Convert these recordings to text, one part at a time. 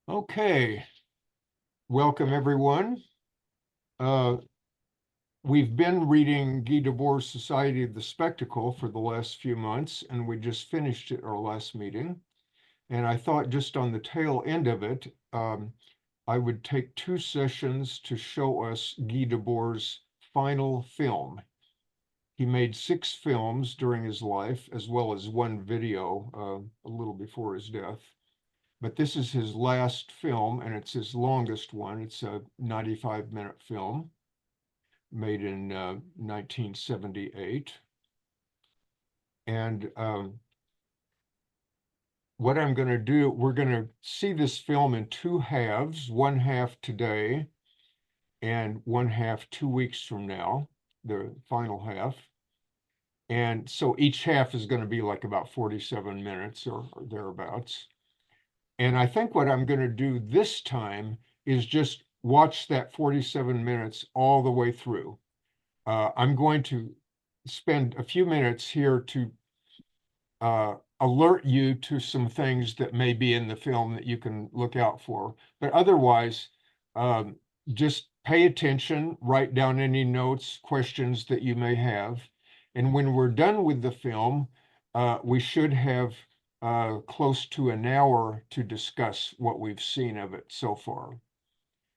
Okay, welcome everyone. We've been reading Guy Debord's Society of the Spectacle for the last few months, and we just finished it our last meeting. And I thought just on the tail end of it, I would take 2 sessions to show us Guy Debord's final film. He made 6 films during his life, as well as 1 video a little before his death. But this is his last film, and it's his longest one. It's a 95-minute film made in 1978. And what I'm going to do, we're going to see this film in 2 halves, 1 half today and 1 half 2 weeks from now, the final half. And so each half is going to be like about 47 minutes or thereabouts. And I think what I'm going to do this time is just watch that 47 minutes all the way through. I'm going to spend a few minutes here to alert you to some things that may be in the film that you can look out for. But otherwise, just pay attention, write down any notes, questions that you may have. And when we're done with the film, we should have close to an hour to discuss what we've seen of it so far.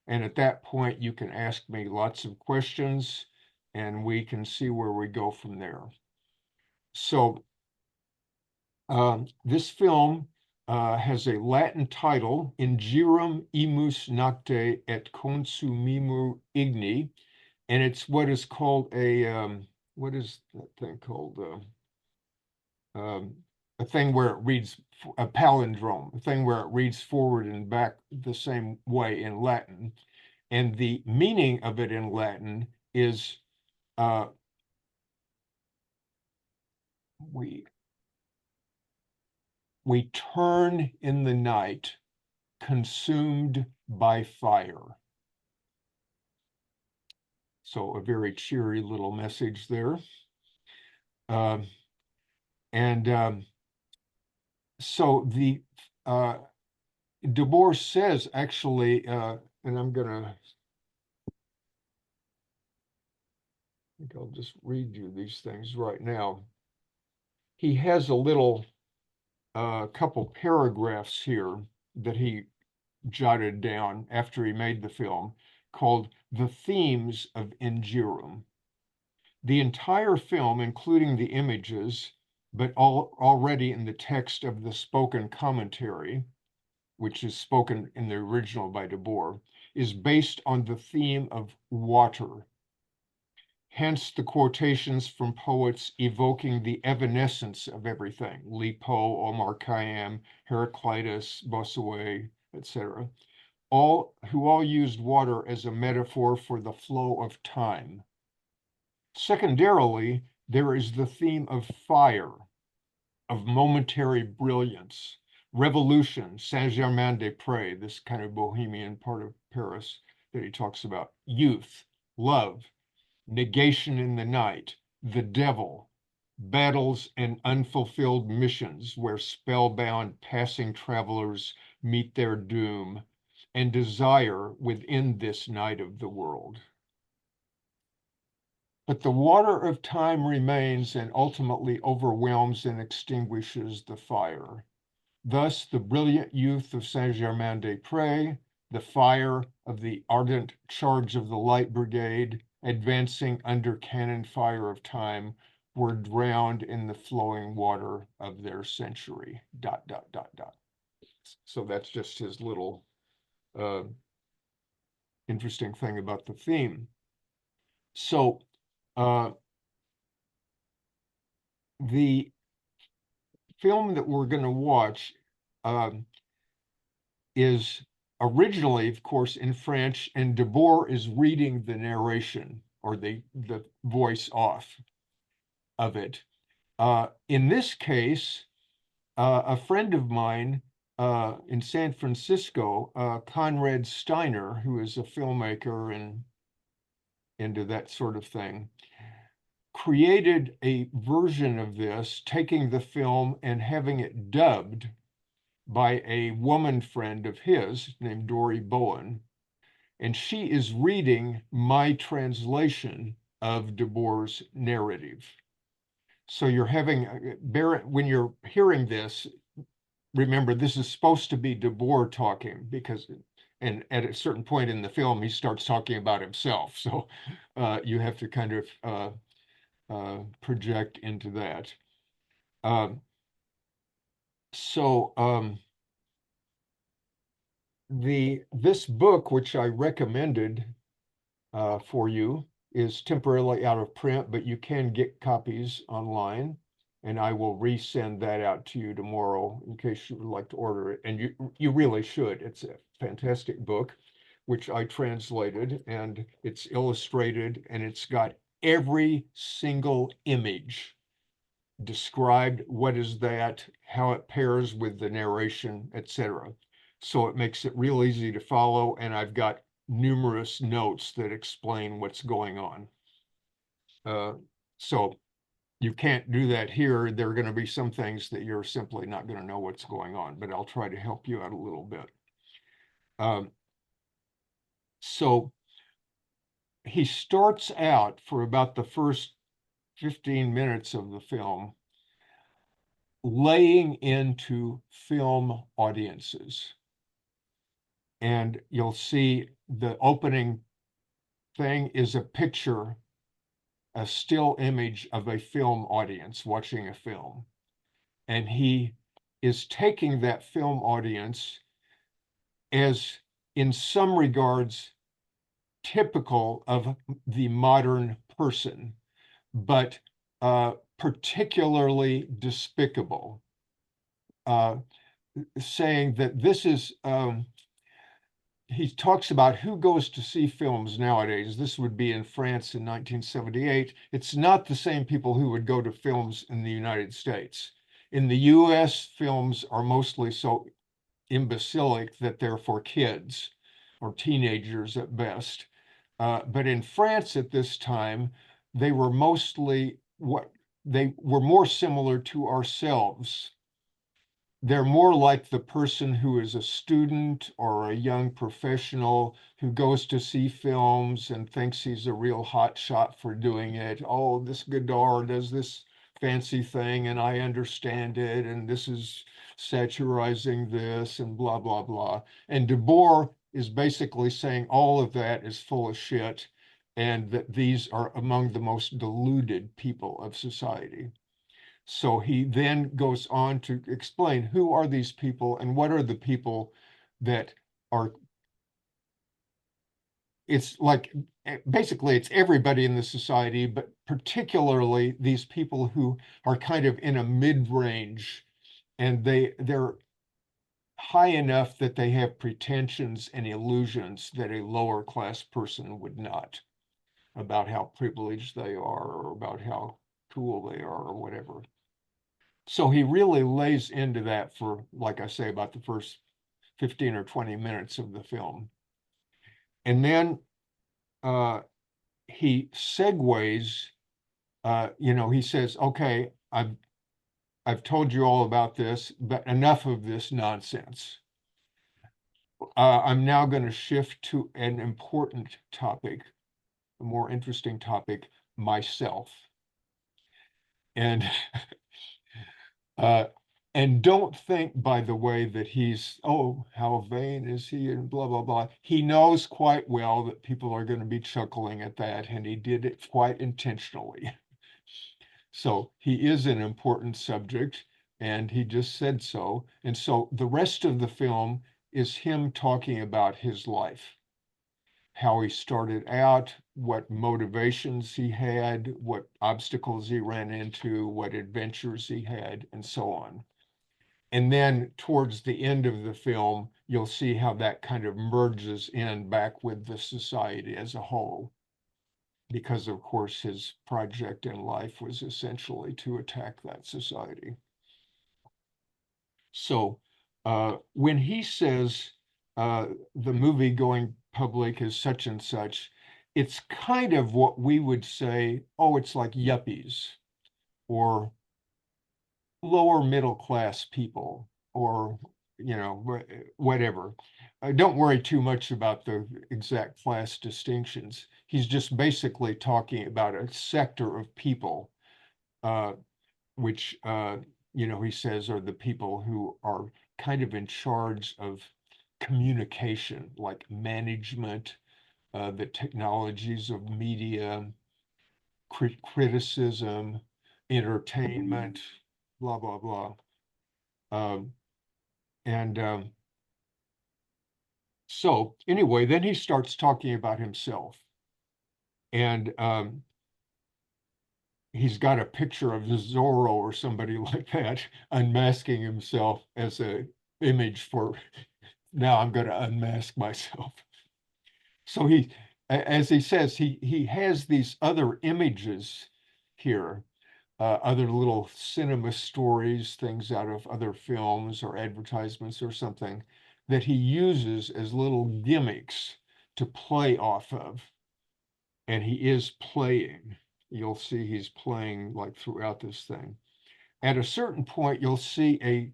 And at that point, you can ask me lots of questions and we can see where we go from there. So this film has a Latin title, In Girum imus nocte et consumimur igni, and it's what is called what is that thing called? A thing where it reads, a palindrome, a thing where it reads forward and back the same way in Latin. And the meaning of it in Latin is we turn in the night, consumed by fire. So a very cheery little message there. So the Debord says actually, and I'm gonna, I think I'll just read you these things right now. He has a little couple paragraphs here that he jotted down after he made the film called The Themes of In Girum. The entire film, including the images, but already in the text of the spoken commentary, which is spoken in the original by Debord, is based on the theme of water. Hence the quotations from poets evoking the evanescence of everything, Li Po, Omar Khayyam, Heraclitus, Bossuet, etc., who all used water as a metaphor for the flow of time. Secondarily, there is the theme of fire, of momentary brilliance, revolution, Saint-Germain-des-Prés, this kind of bohemian part of Paris that he talks about, youth, love, negation in the night, the devil, battles and unfulfilled missions where spellbound passing travelers meet their doom, and desire within this night of the world. But the water of time remains and ultimately overwhelms and extinguishes the fire. Thus, the brilliant youth of Saint-Germain-des-Prés, the fire of the ardent charge of the Light Brigade, advancing under cannon fire of time, were drowned in the flowing water of their century, ... So that's just his little interesting thing about the theme. So the film that we're going to watch is originally, of course, in French, and Debord is reading the narration or the voice off of it. In this case, a friend of mine in San Francisco, Conrad Steiner, who is a filmmaker and into that sort of thing, created a version of this, taking the film and having it dubbed by a woman friend of his named Dory Bowen, and she is reading my translation of Debord's narrative. So you're having, when you're hearing this, remember this is supposed to be Debord talking, because, and at a certain point in the film, he starts talking about himself. So you have to kind of project into that. This book, which I recommended for you, is temporarily out of print, but you can get copies online, and I will resend that out to you tomorrow in case you would like to order it. And you really should. It's a fantastic book, which I translated, and it's illustrated, and it's got every single image described. What is that, how it pairs with the narration, etc. So it makes it real easy to follow, and I've got numerous notes that explain what's going on. So you can't do that here. There are going to be some things that you're simply not going to know what's going on, but I'll try to help you out a little bit. So he starts out for about the first 15 minutes of the film laying into film audiences. And you'll see the opening thing is a picture, a still image of a film audience watching a film. And he is taking that film audience as, in some regards, typical of the modern person, but particularly despicable, saying that this is, he talks about who goes to see films nowadays. This would be in France in 1978. It's not the same people who would go to films in the United States. In the US, films are mostly so imbecilic that they're for kids or teenagers at best. But in France at this time, they were mostly they were more similar to ourselves. They're more like the person who is a student or a young professional who goes to see films and thinks he's a real hot shot for doing it. Oh, this Godard does this fancy thing and I understand it, and this is satirizing this and blah, blah, blah. And Debord is basically saying all of that is full of shit and that these are among the most deluded people of society. So he then goes on to explain who are these people and what are the people that are, it's like, basically it's everybody in the society, but particularly these people who are kind of in a mid-range, and they're high enough that they have pretensions and illusions that a lower class person would not, about how privileged they are or about how cool they are or whatever. So he really lays into that for, like I say, about the first 15 or 20 minutes of the film. And then he segues, he says, okay, I've told you all about this, but enough of this nonsense. I'm now going to shift to an important topic, a more interesting topic, myself. And and don't think, by the way, that he's, oh, how vain is he and blah, blah, blah. He knows quite well that people are going to be chuckling at that, and he did it quite intentionally. So he is an important subject, and he just said so. And so the rest of the film is him talking about his life, how he started out, what motivations he had, what obstacles he ran into, what adventures he had, and so on. And then towards the end of the film, you'll see how that kind of merges in back with the society as a whole, because of course his project in life was essentially to attack that society. So when he says the movie going public is such and such, it's kind of what we would say, oh, it's like yuppies or lower middle class people, or you know, whatever. Don't worry too much about the exact class distinctions. He's just basically talking about a sector of people, uh, which, you know, he says are the people who are kind of in charge of communication, like management, the technologies of media, criticism, entertainment, blah, blah, blah. Um, and So anyway, then he starts talking about himself. And he's got a picture of Zorro or somebody like that unmasking himself as a image for now I'm going to unmask myself. So as he says, he has these other images here, other little cinema stories, things out of other films or advertisements or something that he uses as little gimmicks to play off of. And he is playing. You'll see he's playing like throughout this thing. At a certain point, you'll see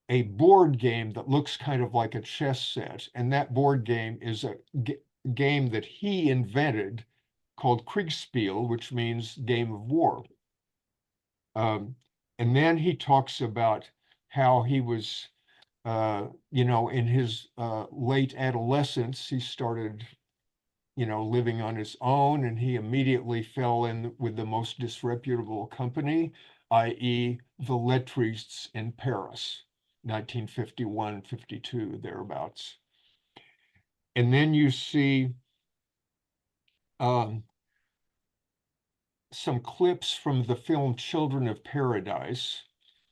a board game that looks kind of like a chess set, and that board game is a game that he invented called Kriegspiel, which means game of war. And then he talks about how he was, you know, in his late adolescence, he started, you know, living on his own, and he immediately fell in with the most disreputable company, i.e. the Lettristes in Paris, 1951, 52, thereabouts. And then you see um, some clips from the film Children of Paradise.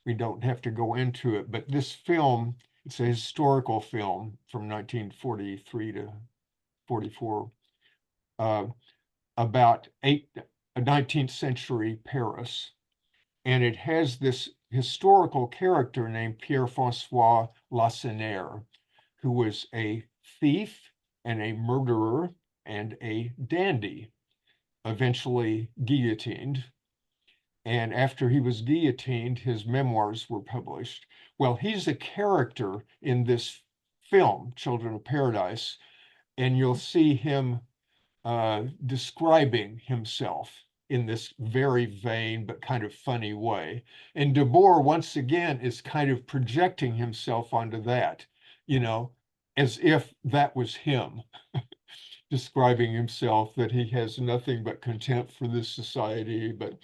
We don't have to go into it, but this film, it's a historical film from 1943 to 44, about 19th century Paris. And it has this historical character named Pierre-François Lacenaire, who was a thief and a murderer and a dandy, eventually guillotined. And after he was guillotined, his memoirs were published. Well, he's a character in this film, Children of Paradise, and you'll see him describing himself in this very vain but kind of funny way. And Debord, once again, is kind of projecting himself onto that, you know, as if that was him describing himself, that he has nothing but contempt for this society, but,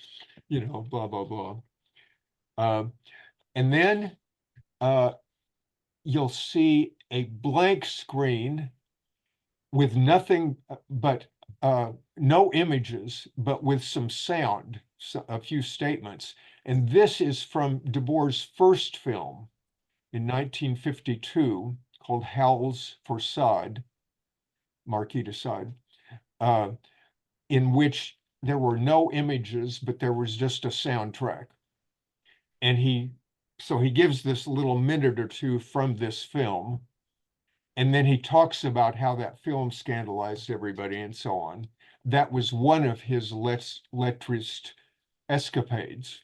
you know, blah, blah, blah. And then you'll see a blank screen with nothing but no images, but with some sound, a few statements. And this is from Debord's first film in 1952 called Howls for Sade, Marquis de Sade, in which there were no images, but there was just a soundtrack. And so he gives this little minute or two from this film. And then he talks about how that film scandalized everybody and so on. That was one of his Lettrist escapades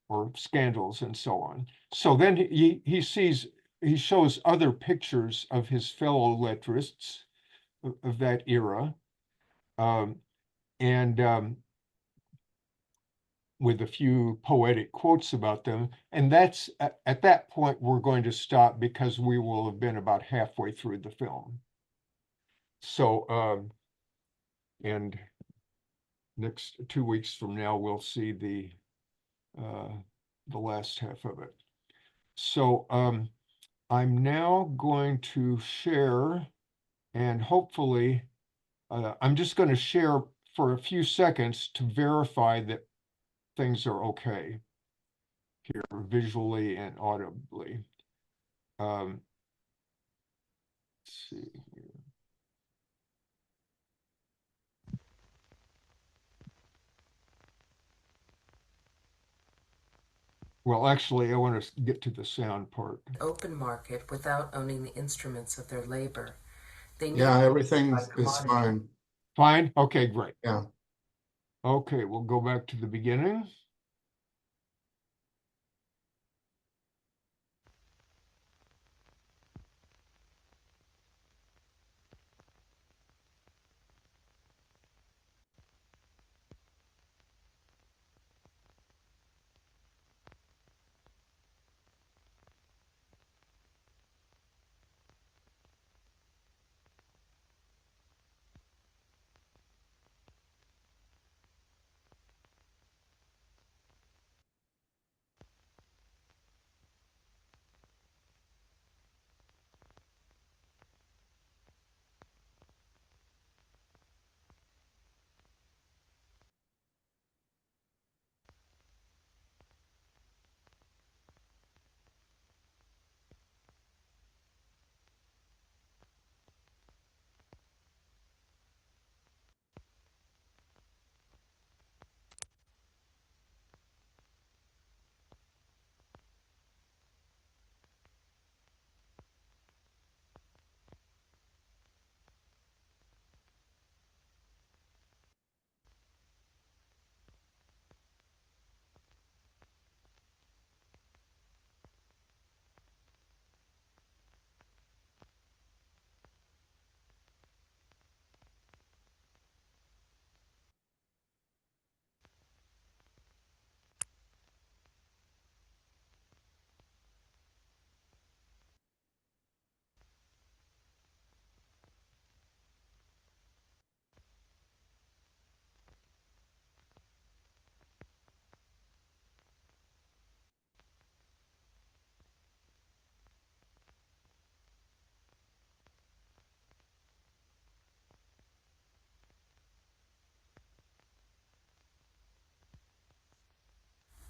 or scandals and so on. So then he shows other pictures of his fellow Lettrists of that era. And with a few poetic quotes about them. And that's at that point, we're going to stop because we will have been about halfway through the film. So, and next 2 weeks from now, we'll see the last half of it. So I'm now going to share, and hopefully, I'm just going to share for a few seconds to verify that things are okay here visually and audibly. Let's see here. Well, actually, I want to get to the sound part. Open market without owning the instruments of their labor. They Yeah, everything is fine. Fine? Okay, great. Yeah. Okay, we'll go back to the beginning.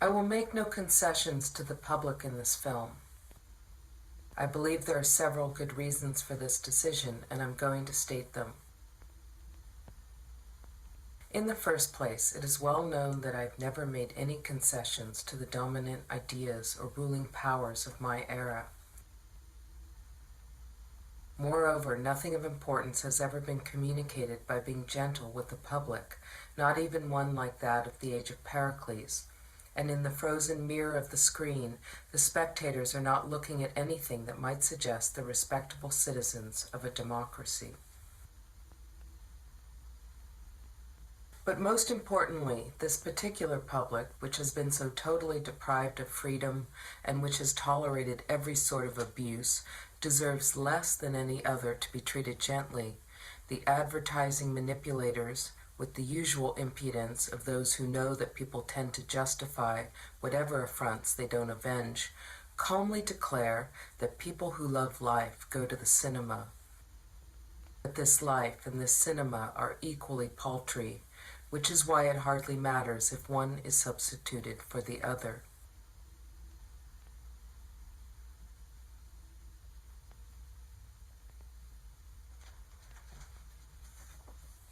I will make no concessions to the public in this film. I believe there are several good reasons for this decision, and I'm going to state them. In the first place, it is well known that I've never made any concessions to the dominant ideas or ruling powers of my era. Moreover, nothing of importance has ever been communicated by being gentle with the public, not even one like that of the age of Pericles. And in the frozen mirror of the screen, the spectators are not looking at anything that might suggest the respectable citizens of a democracy. But most importantly, this particular public, which has been so totally deprived of freedom and which has tolerated every sort of abuse, deserves less than any other to be treated gently. The advertising manipulators, with the usual impudence of those who know that people tend to justify whatever affronts they don't avenge, calmly declare that people who love life go to the cinema. But this life and this cinema are equally paltry, which is why it hardly matters if one is substituted for the other.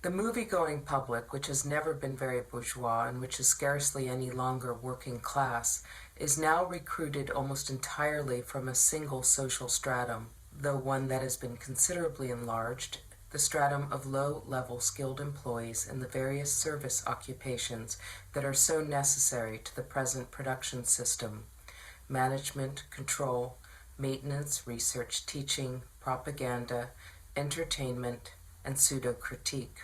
The movie-going public, which has never been very bourgeois and which is scarcely any longer working class, is now recruited almost entirely from a single social stratum, though one that has been considerably enlarged, the stratum of low-level skilled employees in the various service occupations that are so necessary to the present production system: management, control, maintenance, research, teaching, propaganda, entertainment, and pseudo-critique.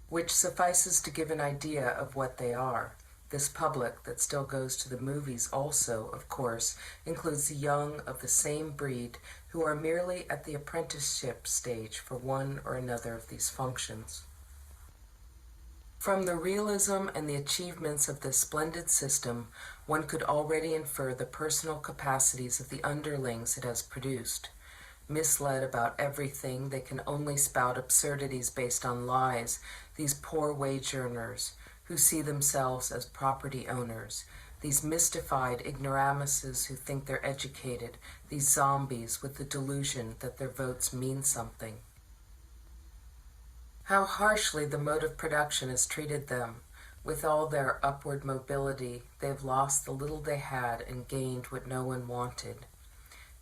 Which suffices to give an idea of what they are. This public that still goes to the movies also, of course, includes the young of the same breed who are merely at the apprenticeship stage for one or another of these functions. From the realism and the achievements of this splendid system, one could already infer the personal capacities of the underlings it has produced. Misled about everything, they can only spout absurdities based on lies, these poor wage earners, who see themselves as property owners, these mystified ignoramuses who think they're educated, these zombies with the delusion that their votes mean something. How harshly the mode of production has treated them. With all their upward mobility, they've lost the little they had and gained what no one wanted.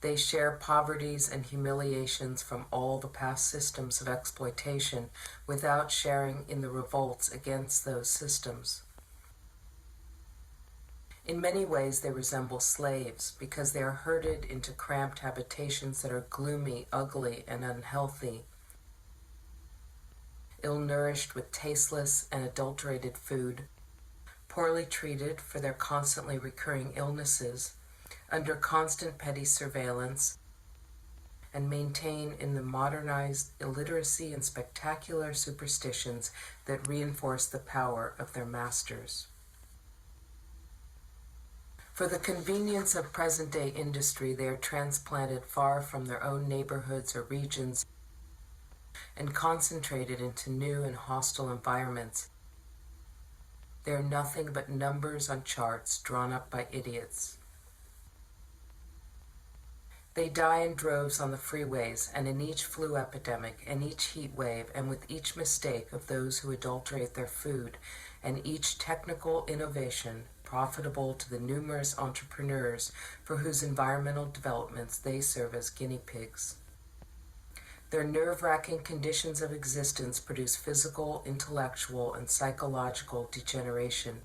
They share poverties and humiliations from all the past systems of exploitation without sharing in the revolts against those systems. In many ways they resemble slaves because they are herded into cramped habitations that are gloomy, ugly, and unhealthy, ill-nourished with tasteless and adulterated food, poorly treated for their constantly recurring illnesses, under constant petty surveillance, and maintain in the modernized illiteracy and spectacular superstitions that reinforce the power of their masters. For the convenience of present-day industry, they are transplanted far from their own neighborhoods or regions and concentrated into new and hostile environments. They are nothing but numbers on charts drawn up by idiots. They die in droves on the freeways, and in each flu epidemic, and each heat wave, and with each mistake of those who adulterate their food, and each technical innovation profitable to the numerous entrepreneurs for whose environmental developments they serve as guinea pigs. Their nerve-wracking conditions of existence produce physical, intellectual, and psychological degeneration.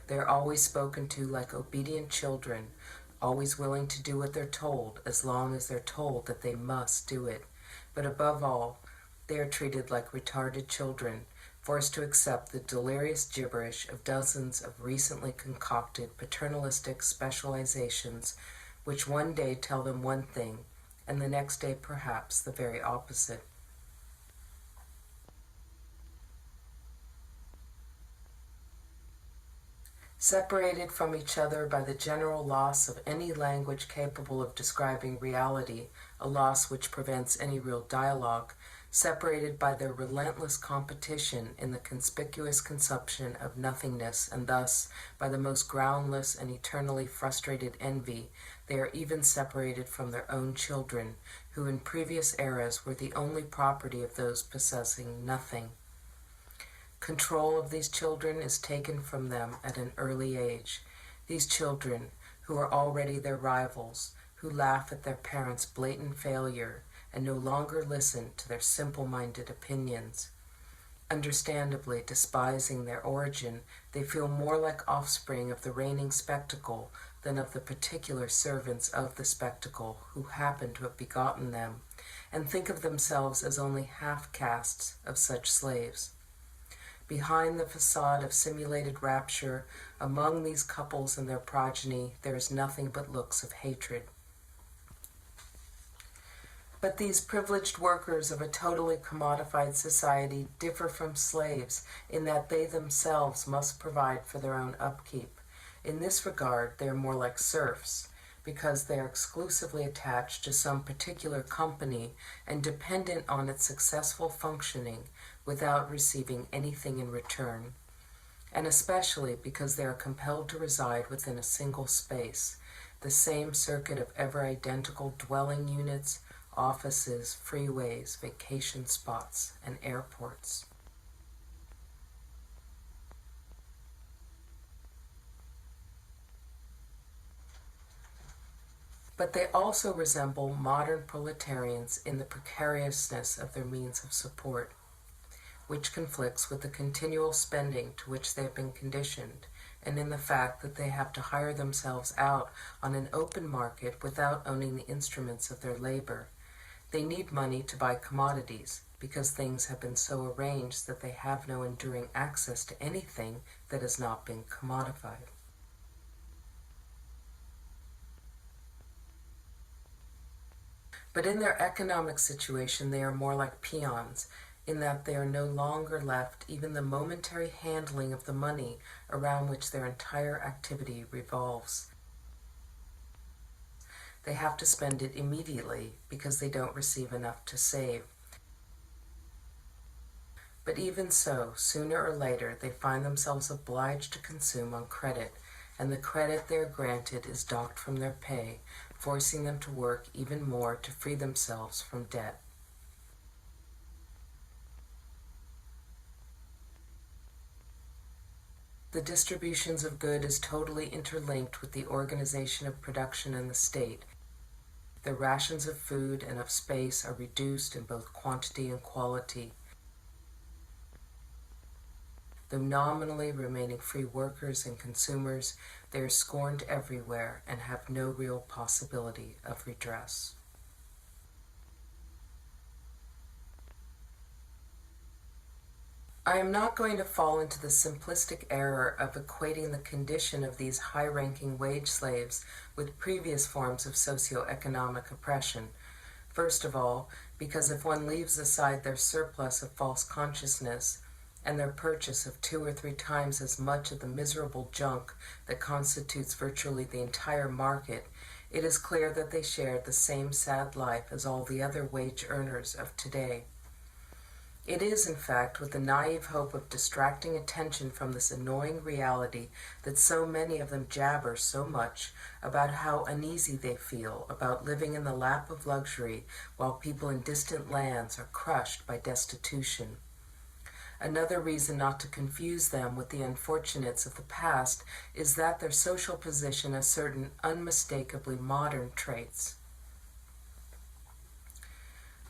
They are always spoken to like obedient children, always willing to do what they're told as long as they're told that they must do it. But above all, they are treated like retarded children, forced to accept the delirious gibberish of dozens of recently concocted paternalistic specializations, which one day tell them one thing, and the next day perhaps the very opposite. Separated from each other by the general loss of any language capable of describing reality, a loss which prevents any real dialogue, separated by their relentless competition in the conspicuous consumption of nothingness, and thus by the most groundless and eternally frustrated envy, they are even separated from their own children, who in previous eras were the only property of those possessing nothing. Control of these children is taken from them at an early age. These children, who are already their rivals, who laugh at their parents' blatant failure and no longer listen to their simple-minded opinions. Understandably despising their origin, they feel more like offspring of the reigning spectacle than of the particular servants of the spectacle who happen to have begotten them, and think of themselves as only half-castes of such slaves. Behind the facade of simulated rapture, among these couples and their progeny, there is nothing but looks of hatred. But these privileged workers of a totally commodified society differ from slaves in that they themselves must provide for their own upkeep. In this regard, they are more like serfs, because they are exclusively attached to some particular company and dependent on its successful functioning without receiving anything in return, and especially because they are compelled to reside within a single space, the same circuit of ever-identical dwelling units, offices, freeways, vacation spots, and airports. But they also resemble modern proletarians in the precariousness of their means of support, which conflicts with the continual spending to which they have been conditioned, and in the fact that they have to hire themselves out on an open market without owning the instruments of their labor. They need money to buy commodities, because things have been so arranged that they have no enduring access to anything that has not been commodified. But in their economic situation, they are more like peons, in that they are no longer left even the momentary handling of the money around which their entire activity revolves. They have to spend it immediately because they don't receive enough to save. But even so, sooner or later, they find themselves obliged to consume on credit, and the credit they are granted is docked from their pay, forcing them to work even more to free themselves from debt. The distributions of goods is totally interlinked with the organization of production and the state. The rations of food and of space are reduced in both quantity and quality. Though nominally remaining free workers and consumers, they are scorned everywhere and have no real possibility of redress. I am not going to fall into the simplistic error of equating the condition of these high-ranking wage slaves with previous forms of socio-economic oppression. First of all, because if one leaves aside their surplus of false consciousness and their purchase of 2 or 3 times as much of the miserable junk that constitutes virtually the entire market, it is clear that they share the same sad life as all the other wage earners of today. It is, in fact, with the naive hope of distracting attention from this annoying reality that so many of them jabber so much about how uneasy they feel about living in the lap of luxury while people in distant lands are crushed by destitution. Another reason not to confuse them with the unfortunates of the past is that their social position has certain unmistakably modern traits.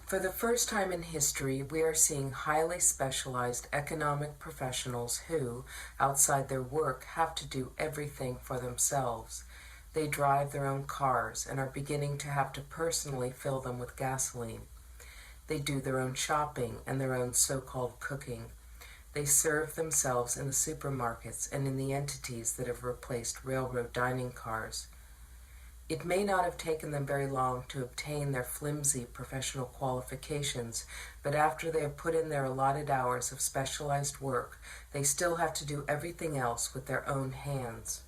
For the first time in history, we are seeing highly specialized economic professionals who, outside their work, have to do everything for themselves. They drive their own cars and are beginning to have to personally fill them with gasoline. They do their own shopping and their own so-called cooking. They serve themselves in the supermarkets and in the entities that have replaced railroad dining cars. It may not have taken them very long to obtain their flimsy professional qualifications, but after they have put in their allotted hours of specialized work, they still have to do everything else with their own hands.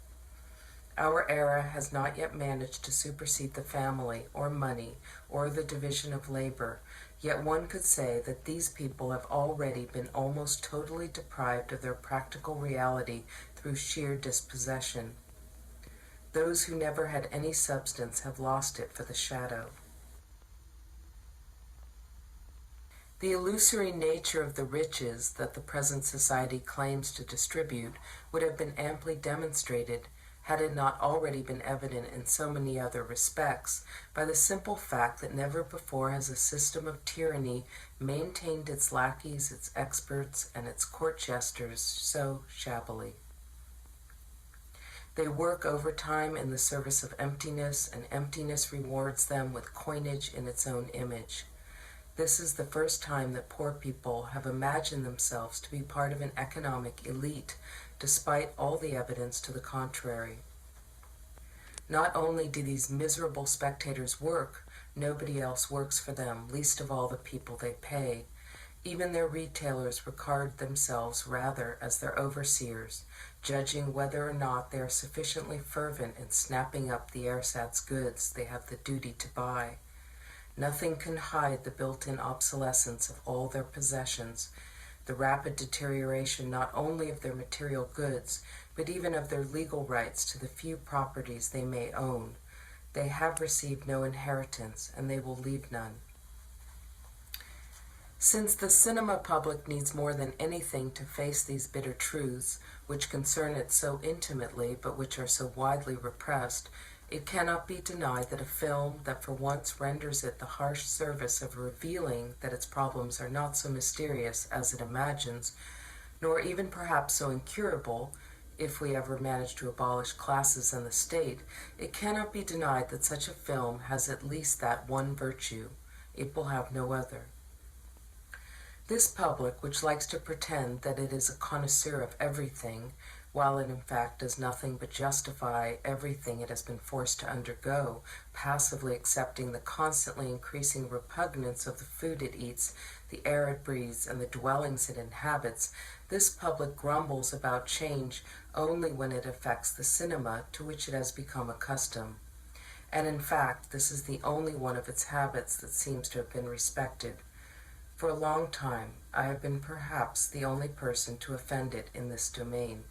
Our era has not yet managed to supersede the family, or money, or the division of labor, yet one could say that these people have already been almost totally deprived of their practical reality through sheer dispossession. Those who never had any substance have lost it for the shadow. The illusory nature of the riches that the present society claims to distribute would have been amply demonstrated, had it not already been evident in so many other respects, by the simple fact that never before has a system of tyranny maintained its lackeys, its experts, and its court jesters so shabbily. They work overtime in the service of emptiness, and emptiness rewards them with coinage in its own image. This is the first time that poor people have imagined themselves to be part of an economic elite, despite all the evidence to the contrary. Not only do these miserable spectators work, nobody else works for them, least of all the people they pay. Even their retailers regard themselves rather as their overseers, judging whether or not they are sufficiently fervent in snapping up the ersatz goods they have the duty to buy. Nothing can hide the built-in obsolescence of all their possessions, the rapid deterioration not only of their material goods, but even of their legal rights to the few properties they may own. They have received no inheritance, and they will leave none. Since the cinema public needs more than anything to face these bitter truths, which concern it so intimately but which are so widely repressed, it cannot be denied that a film that for once renders it the harsh service of revealing that its problems are not so mysterious as it imagines, nor even perhaps so incurable, if we ever manage to abolish classes and the state, it cannot be denied that such a film has at least that one virtue: it will have no other. This public, which likes to pretend that it is a connoisseur of everything, while it in fact does nothing but justify everything it has been forced to undergo, passively accepting the constantly increasing repugnance of the food it eats, the air it breathes, and the dwellings it inhabits, this public grumbles about change only when it affects the cinema to which it has become accustomed. And in fact, this is the only one of its habits that seems to have been respected. For a long time, I have been perhaps the only person to offend it in this domain.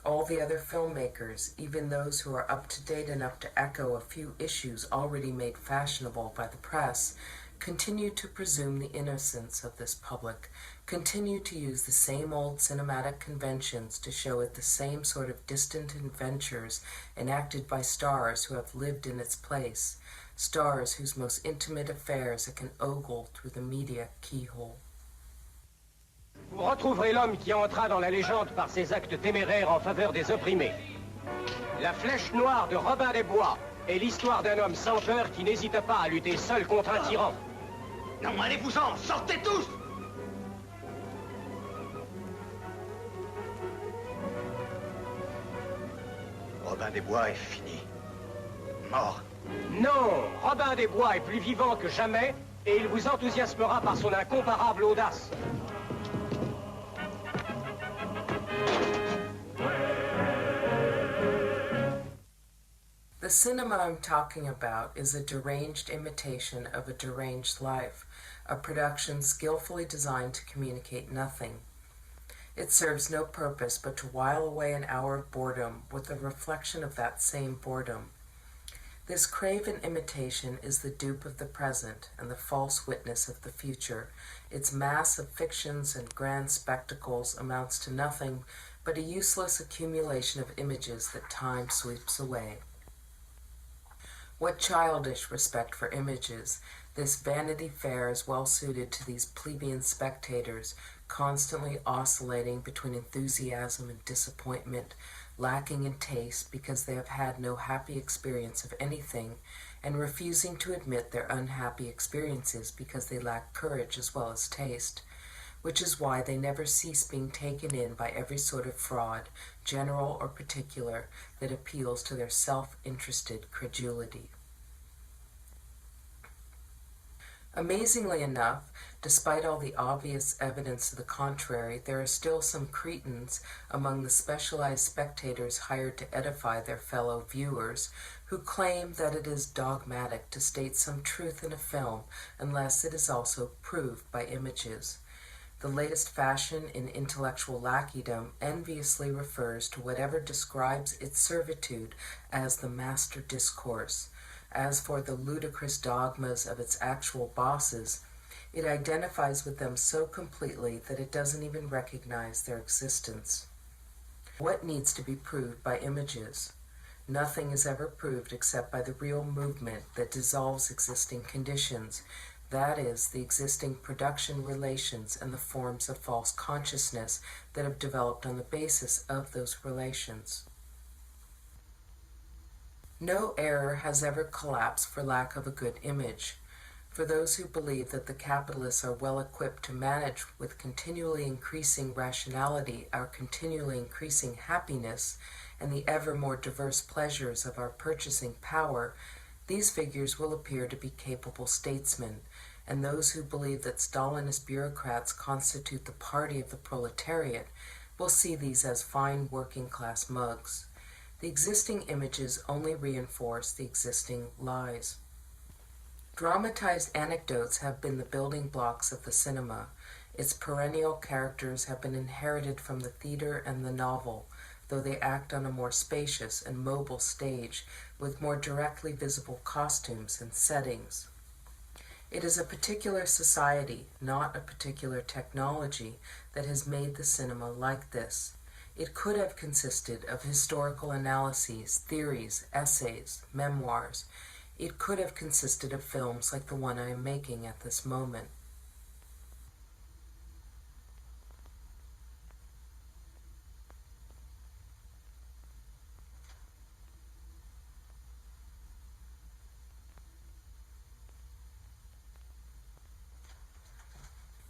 All the other filmmakers, even those who are up to date enough to echo a few issues already made fashionable by the press, continue to presume the innocence of this public, continue to use the same old cinematic conventions to show it the same sort of distant adventures enacted by stars who have lived in its place, stars whose most intimate affairs it can ogle through the media keyhole. Vous retrouverez l'homme qui entra dans la légende par ses actes téméraires en faveur des opprimés. La flèche noire de Robin des Bois est l'histoire d'un homme sans peur qui n'hésite pas à lutter seul contre un tyran. Non, allez-vous-en, sortez tous! Robin des Bois est fini. Mort. Non, Robin des Bois est plus vivant que jamais et il vous enthousiasmera par son incomparable audace. The cinema I'm talking about is a deranged imitation of a deranged life, a production skillfully designed to communicate nothing. It serves no purpose but to while away an hour of boredom with a reflection of that same boredom. This craven imitation is the dupe of the present and the false witness of the future. Its mass of fictions and grand spectacles amounts to nothing but a useless accumulation of images that time sweeps away. What childish respect for images! This Vanity Fair is well suited to these plebeian spectators, constantly oscillating between enthusiasm and disappointment, lacking in taste because they have had no happy experience of anything, and refusing to admit their unhappy experiences because they lack courage as well as taste. which is why they never cease being taken in by every sort of fraud, general or particular, that appeals to their self-interested credulity. Amazingly enough, despite all the obvious evidence to the contrary, there are still some cretins among the specialized spectators hired to edify their fellow viewers who claim that it is dogmatic to state some truth in a film unless it is also proved by images. The latest fashion in intellectual lackeydom enviously refers to whatever describes its servitude as the master discourse. As for the ludicrous dogmas of its actual bosses, it identifies with them so completely that it doesn't even recognize their existence. What needs to be proved by images? Nothing is ever proved except by the real movement that dissolves existing conditions, that is, the existing production relations and the forms of false consciousness that have developed on the basis of those relations. No error has ever collapsed for lack of a good image. For those who believe that the capitalists are well equipped to manage with continually increasing rationality our continually increasing happiness and the ever more diverse pleasures of our purchasing power, these figures will appear to be capable statesmen, and those who believe that Stalinist bureaucrats constitute the party of the proletariat will see these as fine working-class mugs. The existing images only reinforce the existing lies. Dramatized anecdotes have been the building blocks of the cinema. Its perennial characters have been inherited from the theater and the novel, though they act on a more spacious and mobile stage with more directly visible costumes and settings. It is a particular society, not a particular technology, that has made the cinema like this. It could have consisted of historical analyses, theories, essays, memoirs. It could have consisted of films like the one I am making at this moment.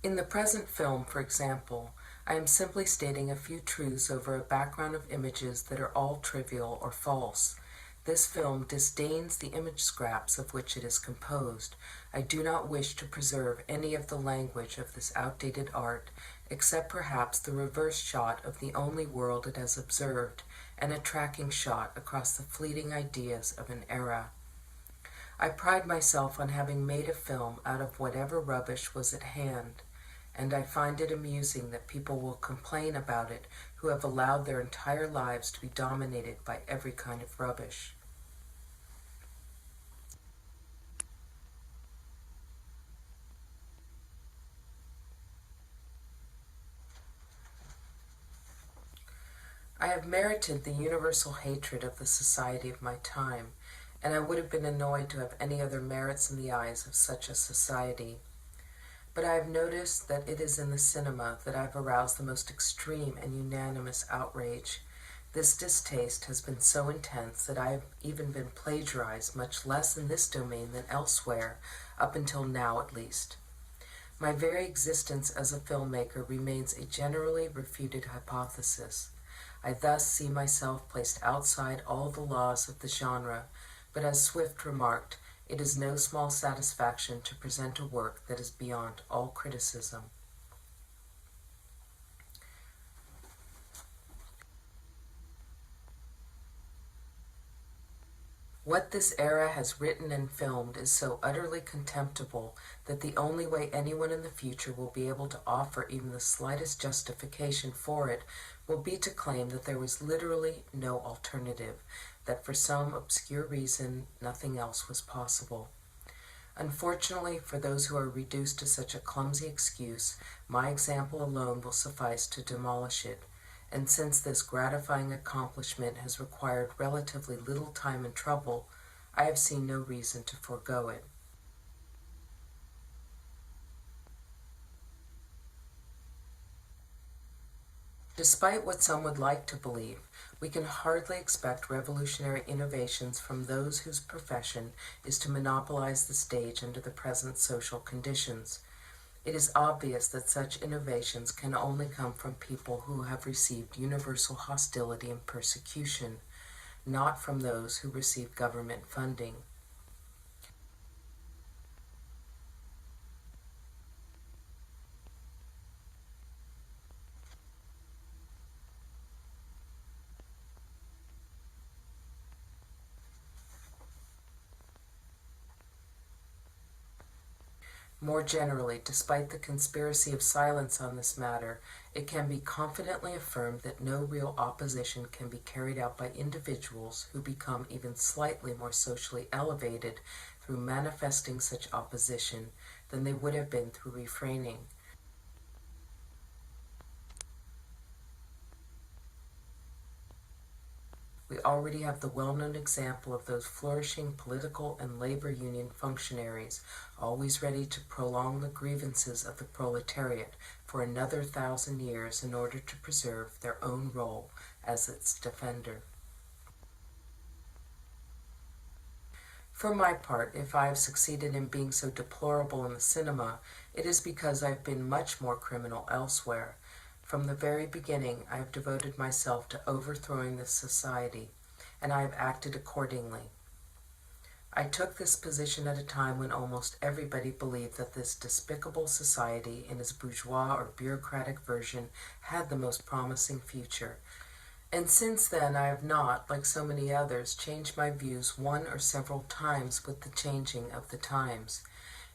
In the present film, for example, I am simply stating a few truths over a background of images that are all trivial or false. This film disdains the image scraps of which it is composed. I do not wish to preserve any of the language of this outdated art, except perhaps the reverse shot of the only world it has observed, and a tracking shot across the fleeting ideas of an era. I pride myself on having made a film out of whatever rubbish was at hand, and I find it amusing that people will complain about it who have allowed their entire lives to be dominated by every kind of rubbish. I have merited the universal hatred of the society of my time, and I would have been annoyed to have any other merits in the eyes of such a society. But I have noticed that it is in the cinema that I have aroused the most extreme and unanimous outrage. This distaste has been so intense that I have even been plagiarized much less in this domain than elsewhere, up until now at least. My very existence as a filmmaker remains a generally refuted hypothesis. I thus see myself placed outside all the laws of the genre, but as Swift remarked, it is no small satisfaction to present a work that is beyond all criticism. What this era has written and filmed is so utterly contemptible that the only way anyone in the future will be able to offer even the slightest justification for it will be to claim that there was literally no alternative, that for some obscure reason nothing else was possible. Unfortunately, for those who are reduced to such a clumsy excuse, my example alone will suffice to demolish it, and since this gratifying accomplishment has required relatively little time and trouble, I have seen no reason to forego it. Despite what some would like to believe, we can hardly expect revolutionary innovations from those whose profession is to monopolize the stage under the present social conditions. It is obvious that such innovations can only come from people who have received universal hostility and persecution, not from those who receive government funding. More generally, despite the conspiracy of silence on this matter, it can be confidently affirmed that no real opposition can be carried out by individuals who become even slightly more socially elevated through manifesting such opposition than they would have been through refraining. We already have the well-known example of those flourishing political and labor union functionaries, always ready to prolong the grievances of the proletariat for another 1,000 years in order to preserve their own role as its defender. For my part, if I have succeeded in being so deplorable in the cinema, it is because I have been much more criminal elsewhere. From the very beginning, I have devoted myself to overthrowing this society, and I have acted accordingly. I took this position at a time when almost everybody believed that this despicable society, in its bourgeois or bureaucratic version, had the most promising future. And since then, I have not, like so many others, changed my views one or several times with the changing of the times.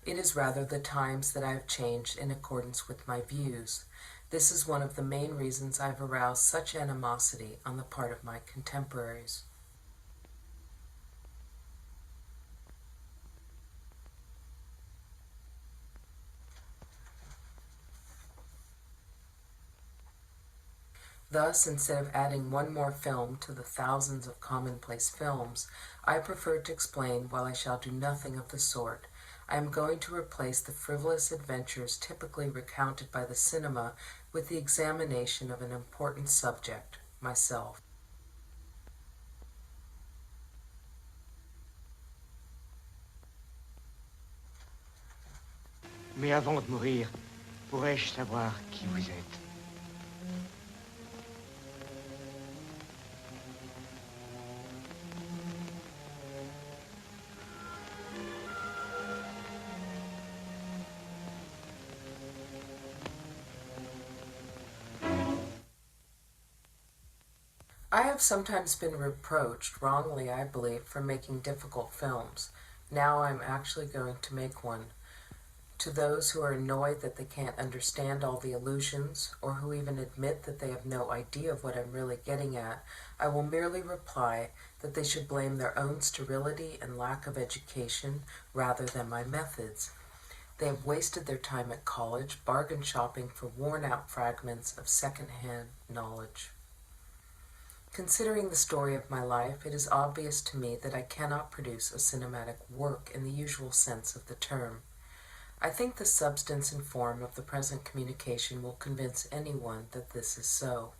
It is rather the times that I have changed in accordance with my views. This is one of the main reasons I have aroused such animosity on the part of my contemporaries. Thus, instead of adding one more film to the thousands of commonplace films, I prefer to explain while I shall do nothing of the sort. I am going to replace the frivolous adventures typically recounted by the cinema with the examination of an important subject, myself. Mais avant de mourir, pourrais-je savoir qui vous êtes? I have sometimes been reproached, wrongly I believe, for making difficult films. Now I am actually going to make one. To those who are annoyed that they can't understand all the allusions, or who even admit that they have no idea of what I'm really getting at, I will merely reply that they should blame their own sterility and lack of education rather than my methods. They have wasted their time at college bargain shopping for worn-out fragments of second-hand knowledge. Considering the story of my life, it is obvious to me that I cannot produce a cinematic work in the usual sense of the term. I think the substance and form of the present communication will convince anyone that this is so.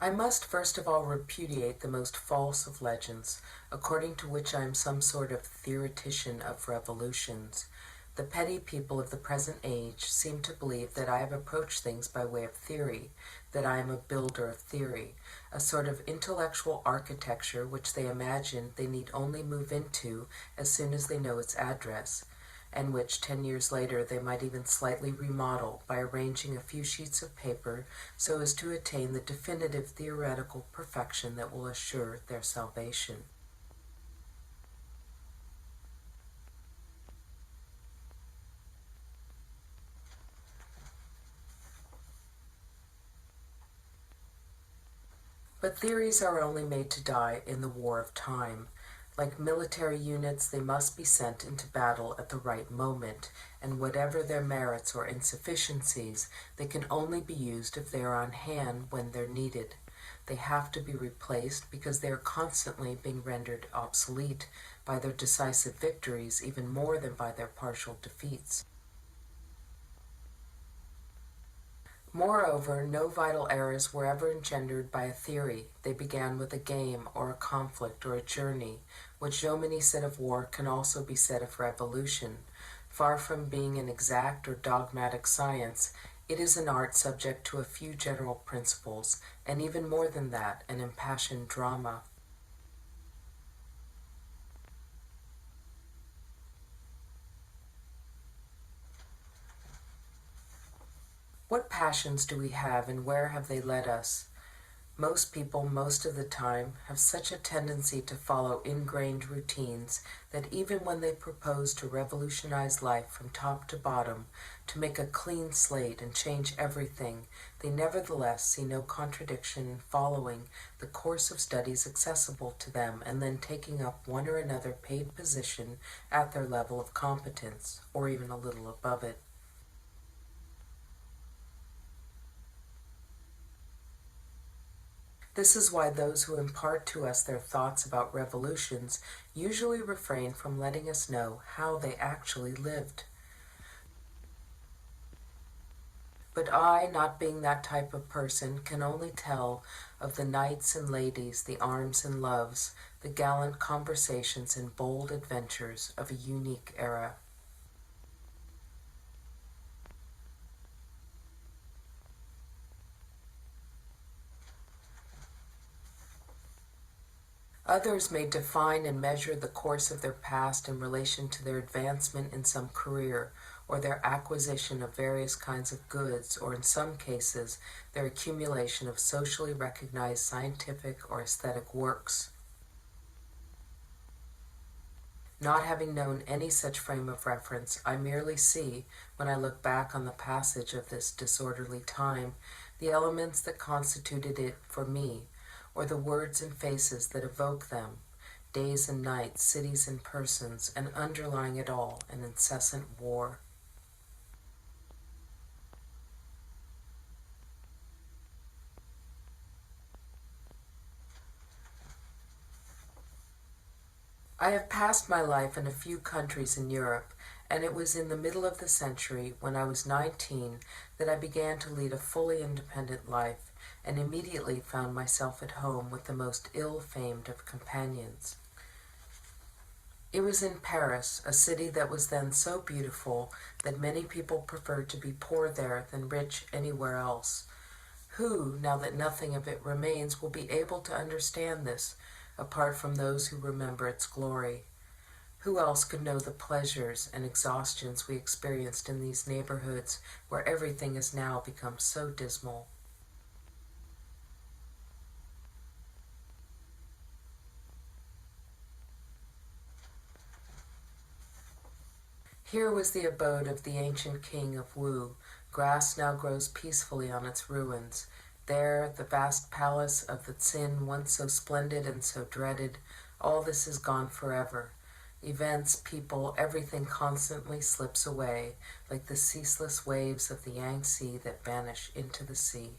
I must first of all repudiate the most false of legends, according to which I am some sort of theoretician of revolutions. The petty people of the present age seem to believe that I have approached things by way of theory, that I am a builder of theory, a sort of intellectual architecture which they imagine they need only move into as soon as they know its address, and which 10 years later they might even slightly remodel by arranging a few sheets of paper so as to attain the definitive theoretical perfection that will assure their salvation. But theories are only made to die in the war of time. Like military units, they must be sent into battle at the right moment, and whatever their merits or insufficiencies, they can only be used if they are on hand when they're needed. They have to be replaced because they are constantly being rendered obsolete by their decisive victories even more than by their partial defeats. Moreover, no vital errors were ever engendered by a theory. They began with a game or a conflict or a journey. What Jomini said of war can also be said of revolution. Far from being an exact or dogmatic science, it is an art subject to a few general principles, and even more than that, an impassioned drama. What passions do we have, and where have they led us? Most people, most of the time, have such a tendency to follow ingrained routines that even when they propose to revolutionize life from top to bottom, to make a clean slate and change everything, they nevertheless see no contradiction in following the course of studies accessible to them and then taking up one or another paid position at their level of competence, or even a little above it. This is why those who impart to us their thoughts about revolutions usually refrain from letting us know how they actually lived. But I, not being that type of person, can only tell of the knights and ladies, the arms and loves, the gallant conversations and bold adventures of a unique era. Others may define and measure the course of their past in relation to their advancement in some career, or their acquisition of various kinds of goods, or in some cases, their accumulation of socially recognized scientific or aesthetic works. Not having known any such frame of reference, I merely see, when I look back on the passage of this disorderly time, the elements that constituted it for me, or the words and faces that evoke them, days and nights, cities and persons, and underlying it all, an incessant war. I have passed my life in a few countries in Europe, and it was in the middle of the century, when I was 19, that I began to lead a fully independent life, and immediately found myself at home with the most ill-famed of companions. It was in Paris, a city that was then so beautiful that many people preferred to be poor there than rich anywhere else. Who, now that nothing of it remains, will be able to understand this, apart from those who remember its glory? Who else could know the pleasures and exhaustions we experienced in these neighborhoods where everything has now become so dismal? Here was the abode of the ancient king of Wu. Grass now grows peacefully on its ruins. There, the vast palace of the Tsin, once so splendid and so dreaded, all this is gone forever. Events, people, everything constantly slips away, like the ceaseless waves of the Yangtze that vanish into the sea.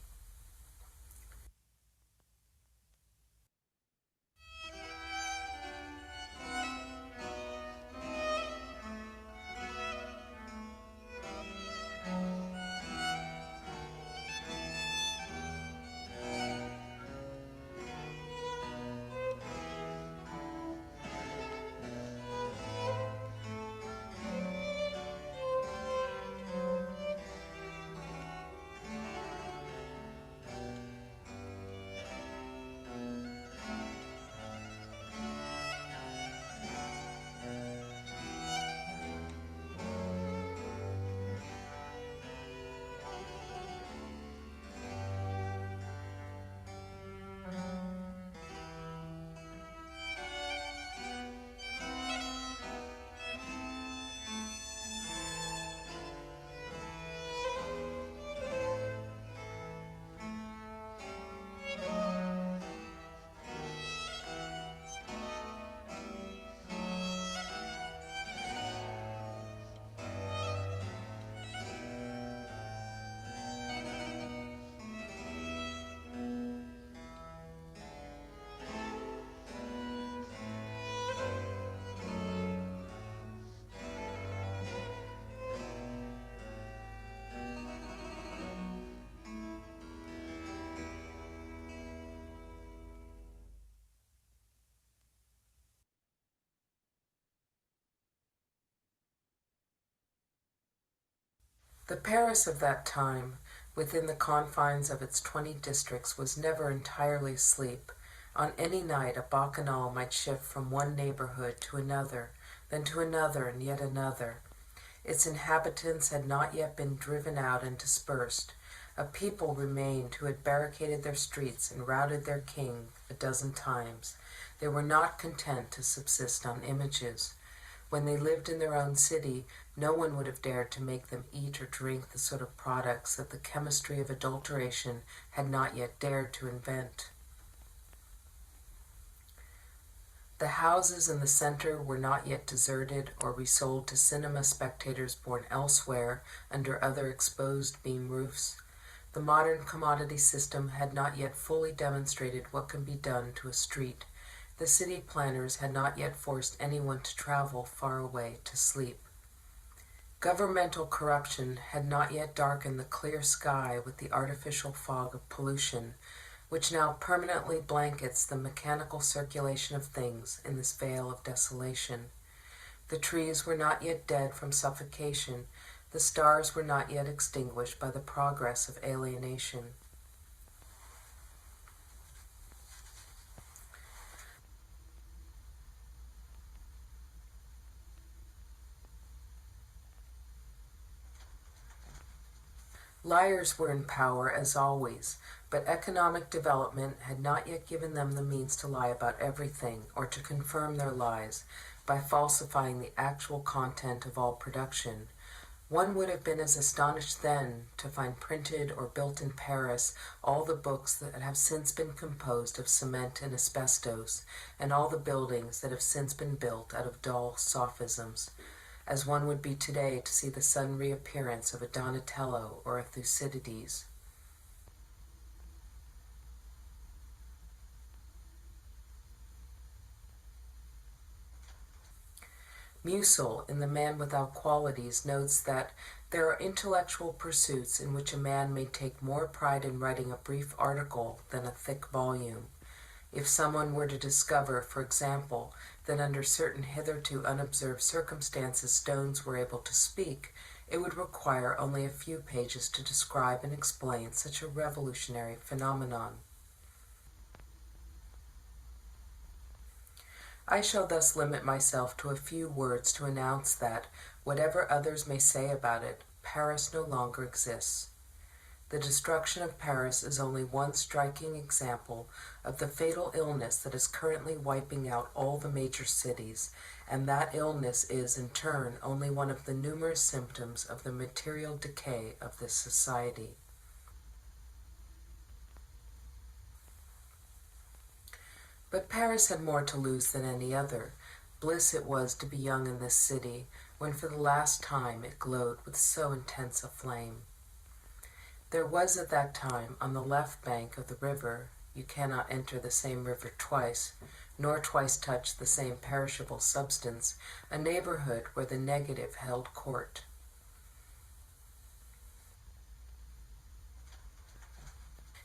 The Paris of that time, within the confines of its 20 districts, was never entirely asleep. On any night, a bacchanal might shift from one neighborhood to another, then to another and yet another. Its inhabitants had not yet been driven out and dispersed. A people remained who had barricaded their streets and routed their king a dozen times. They were not content to subsist on images. When they lived in their own city, no one would have dared to make them eat or drink the sort of products that the chemistry of adulteration had not yet dared to invent. The houses in the center were not yet deserted or resold to cinema spectators born elsewhere under other exposed beam roofs. The modern commodity system had not yet fully demonstrated what can be done to a street. The city planners had not yet forced anyone to travel far away to sleep. Governmental corruption had not yet darkened the clear sky with the artificial fog of pollution, which now permanently blankets the mechanical circulation of things in this veil of desolation. The trees were not yet dead from suffocation. The stars were not yet extinguished by the progress of alienation. Liars were in power, as always, but economic development had not yet given them the means to lie about everything or to confirm their lies by falsifying the actual content of all production. One would have been as astonished then to find printed or built in Paris all the books that have since been composed of cement and asbestos, and all the buildings that have since been built out of dull sophisms, as one would be today to see the sudden reappearance of a Donatello or a Thucydides. Musil, in The Man Without Qualities, notes that there are intellectual pursuits in which a man may take more pride in writing a brief article than a thick volume. If someone were to discover, for example, that under certain hitherto unobserved circumstances stones were able to speak, it would require only a few pages to describe and explain such a revolutionary phenomenon. I shall thus limit myself to a few words to announce that, whatever others may say about it, Paris no longer exists. The destruction of Paris is only one striking example of the fatal illness that is currently wiping out all the major cities, and that illness is, in turn, only one of the numerous symptoms of the material decay of this society. But Paris had more to lose than any other. Bliss it was to be young in this city, when for the last time it glowed with so intense a flame. There was at that time, on the left bank of the river — you cannot enter the same river twice, nor twice touch the same perishable substance — a neighborhood where the negative held court.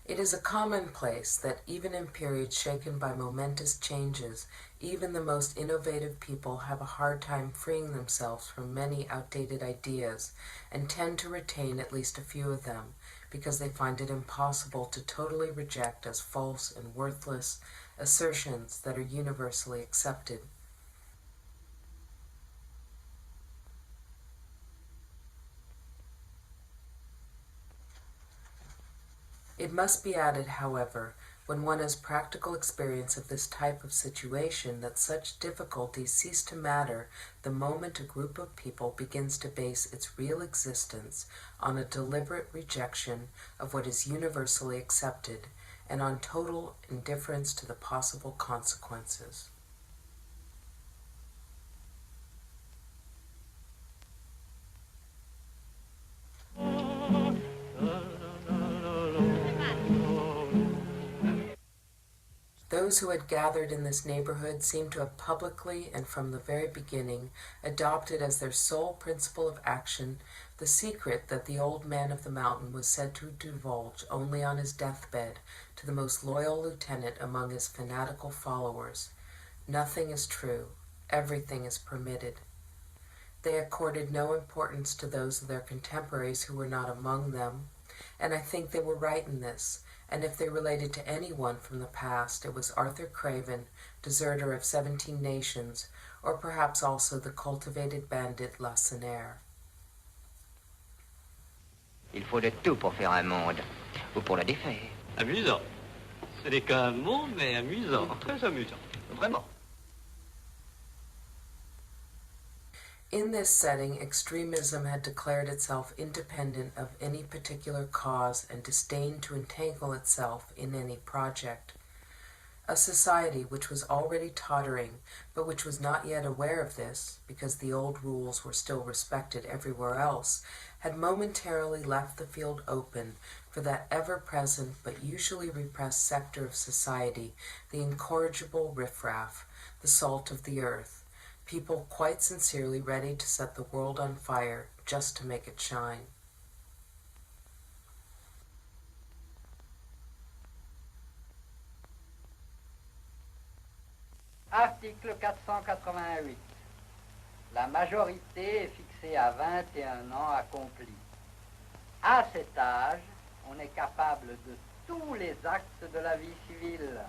It is a commonplace that even in periods shaken by momentous changes, even the most innovative people have a hard time freeing themselves from many outdated ideas, and tend to retain at least a few of them, because they find it impossible to totally reject as false and worthless assertions that are universally accepted. It must be added, however, when one has practical experience of this type of situation, that such difficulties cease to matter the moment a group of people begins to base its real existence on a deliberate rejection of what is universally accepted, and on total indifference to the possible consequences. Those who had gathered in this neighborhood seemed to have publicly and from the very beginning adopted as their sole principle of action the secret that the old man of the mountain was said to divulge only on his deathbed to the most loyal lieutenant among his fanatical followers. Nothing is true. Everything is permitted. They accorded no importance to those of their contemporaries who were not among them, and I think they were right in this, and if they related to anyone from the past, it was Arthur Craven, deserter of 17 nations, or perhaps also the cultivated bandit Lacenaire. Il faut de tout pour faire un monde, ou pour le défaire. Amusant. Ce n'est qu'un monde, mais amusant. Très amusant. Vraiment. In this setting, extremism had declared itself independent of any particular cause and disdained to entangle itself in any project. A society which was already tottering, but which was not yet aware of this, because the old rules were still respected everywhere else, had momentarily left the field open for that ever-present but usually repressed sector of society, the incorrigible riffraff, the salt of the earth, people quite sincerely ready to set the world on fire just to make it shine. Article 488. La majorité est fixée à 21 ans accomplis. À cet âge, on est capable de tous les actes de la vie civile.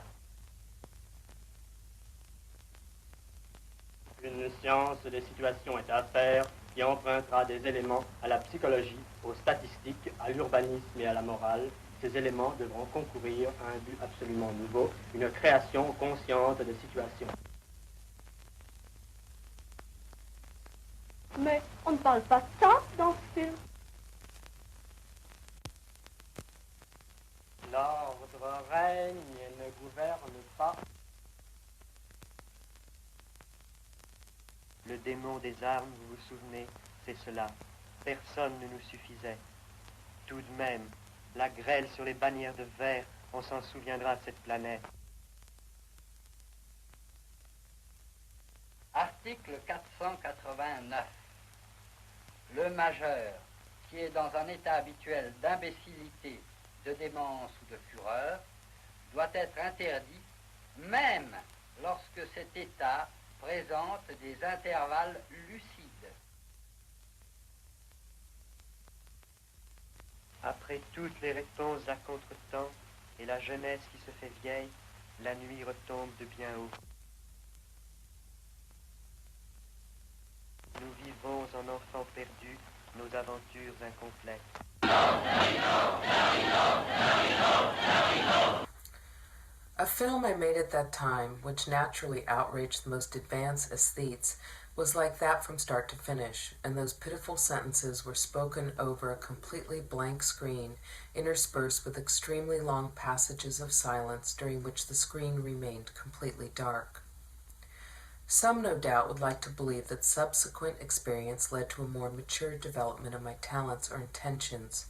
Une science des situations est à faire qui empruntera des éléments à la psychologie, aux statistiques, à l'urbanisme et à la morale. Ces éléments devront concourir à un but absolument nouveau, une création consciente des situations. Mais on ne parle pas de ça dans ce film. L'ordre règne et ne gouverne pas. Le démon des armes, vous vous souvenez, c'est cela. Personne ne nous suffisait. Tout de même, la grêle sur les bannières de verre, on s'en souviendra de cette planète. Article 489. Le majeur, qui est dans un état habituel d'imbécilité, de démence ou de fureur, doit être interdit, même lorsque cet état présente des intervalles lucides. Après toutes les réponses à contre-temps et la jeunesse qui se fait vieille, la nuit retombe de bien haut. Nous vivons en enfants perdus nos aventures incomplètes. A film I made at that time, which naturally outraged the most advanced aesthetes, was like that from start to finish, and those pitiful sentences were spoken over a completely blank screen, interspersed with extremely long passages of silence during which the screen remained completely dark. Some, no doubt, would like to believe that subsequent experience led to a more mature development of my talents or intentions.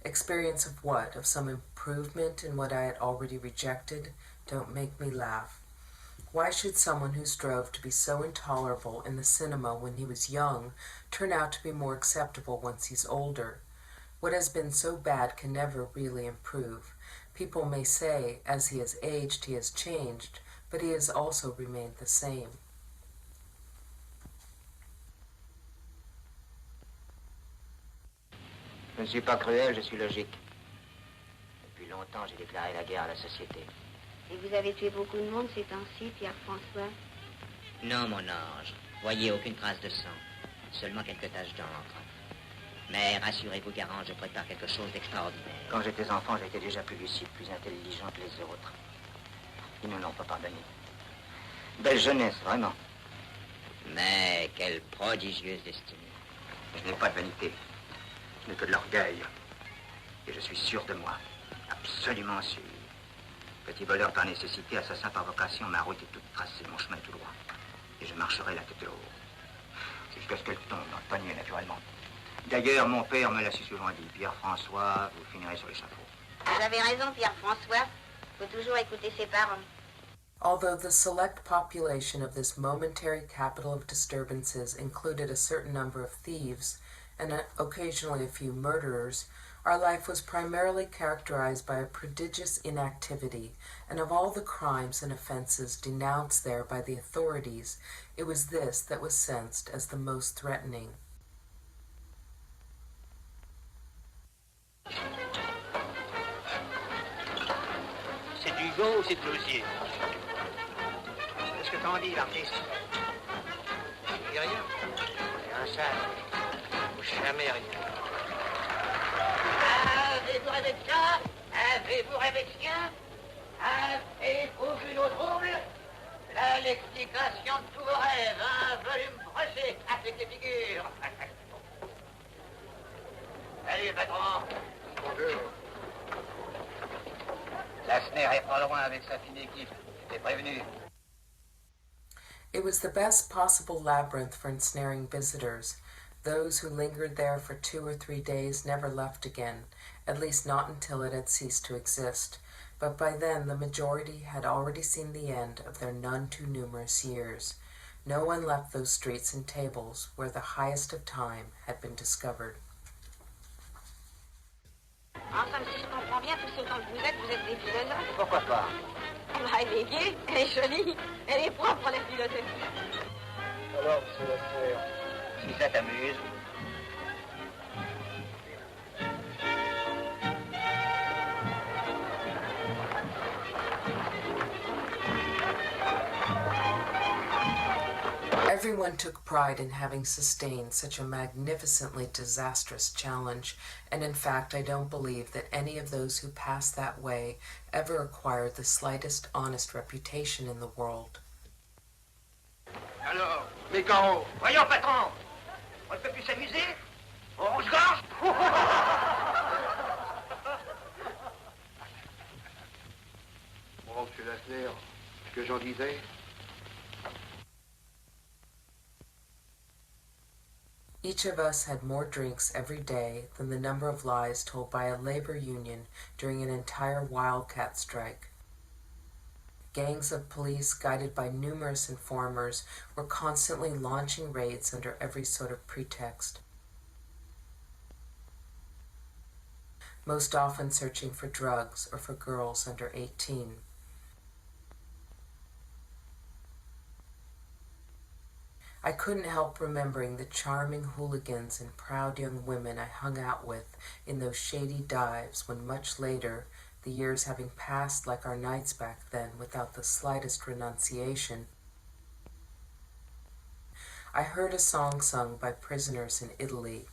Experience of what? Of some improvement in what I had already rejected? Don't make me laugh. Why should someone who strove to be so intolerable in the cinema when he was young turn out to be more acceptable once he's older? What has been so bad can never really improve. People may say, as he has aged, he has changed, but he has also remained the same. Je ne suis pas cruel, je suis logique. Depuis longtemps, j'ai déclaré la guerre à la société. Et vous avez tué beaucoup de monde ces temps-ci, Pierre-François? Non, mon ange. Voyez, aucune trace de sang. Seulement quelques taches d'encre. Mais rassurez-vous, Garance, je prépare quelque chose d'extraordinaire. Quand j'étais enfant, j'étais déjà plus lucide, plus intelligent que les autres. Ils ne l'ont pas pardonné. Belle jeunesse, vraiment. Mais quelle prodigieuse destinée. Je n'ai pas de vanité. Je n'ai que de l'orgueil. Et je suis sûr de moi. Absolument sûr. Petit voleur par nécessité, assassin par vocation, ma route est toute tracée, mon chemin est tout droit. Et je marcherai la tête haut. Jusqu'à ce qu'elle tombe dans le panier, naturellement. D'ailleurs, mon père me l'a si souvent dit. Pierre-François, vous finirez sur l'échafaud. Vous avez raison, Pierre-François. Faut toujours écouter ses parents. Although the select population of this momentary capital of disturbances included a certain number of thieves, and occasionally a few murderers, our life was primarily characterized by a prodigious inactivity, and of all the crimes and offenses denounced there by the authorities, it was this that was sensed as the most threatening. C'est du Hugo ou c'est de l'osier? Qu'est-ce que t'en dis, l'artiste? Je dis rien. C'est un sage. Ou jamais rien. Avez-vous rêvé de ça? Avez-vous rêvé de sien? Avez-vous vu nos troubles? La l'explication de tous vos rêves, un volume broché avec des figures. Salut, patron. Bonjour. La snare est pas loin avec sa fine équipe. J'étais prévenu. It was the best possible labyrinth for ensnaring visitors. Those who lingered there for 2 or 3 days never left again, at least not until it had ceased to exist. But by then the majority had already seen the end of their none too numerous years. No one left those streets and tables where the highest of time had been discovered. En somme, si je comprends bien, tous autant que vous êtes des philosophes. Pourquoi pas? Elle est gaie, elle est jolie, elle est propre, la philosophie. Alors, monsieur le frère, Si ça t'amuse. Everyone took pride in having sustained such a magnificently disastrous challenge, and in fact I don't believe that any of those who passed that way ever acquired the slightest honest reputation in the world. Alors, mes carreaux. Voyons, patron. On ne peut plus s'amuser? On se gorge? Bon, monsieur Lasner, ce que j'en disais. Each of us had more drinks every day than the number of lies told by a labor union during an entire wildcat strike. Gangs of police, guided by numerous informers, were constantly launching raids under every sort of pretext, most often searching for drugs or for girls under 18. I couldn't help remembering the charming hooligans and proud young women I hung out with in those shady dives when much later, the years having passed like our nights back then without the slightest renunciation, I heard a song sung by prisoners in Italy.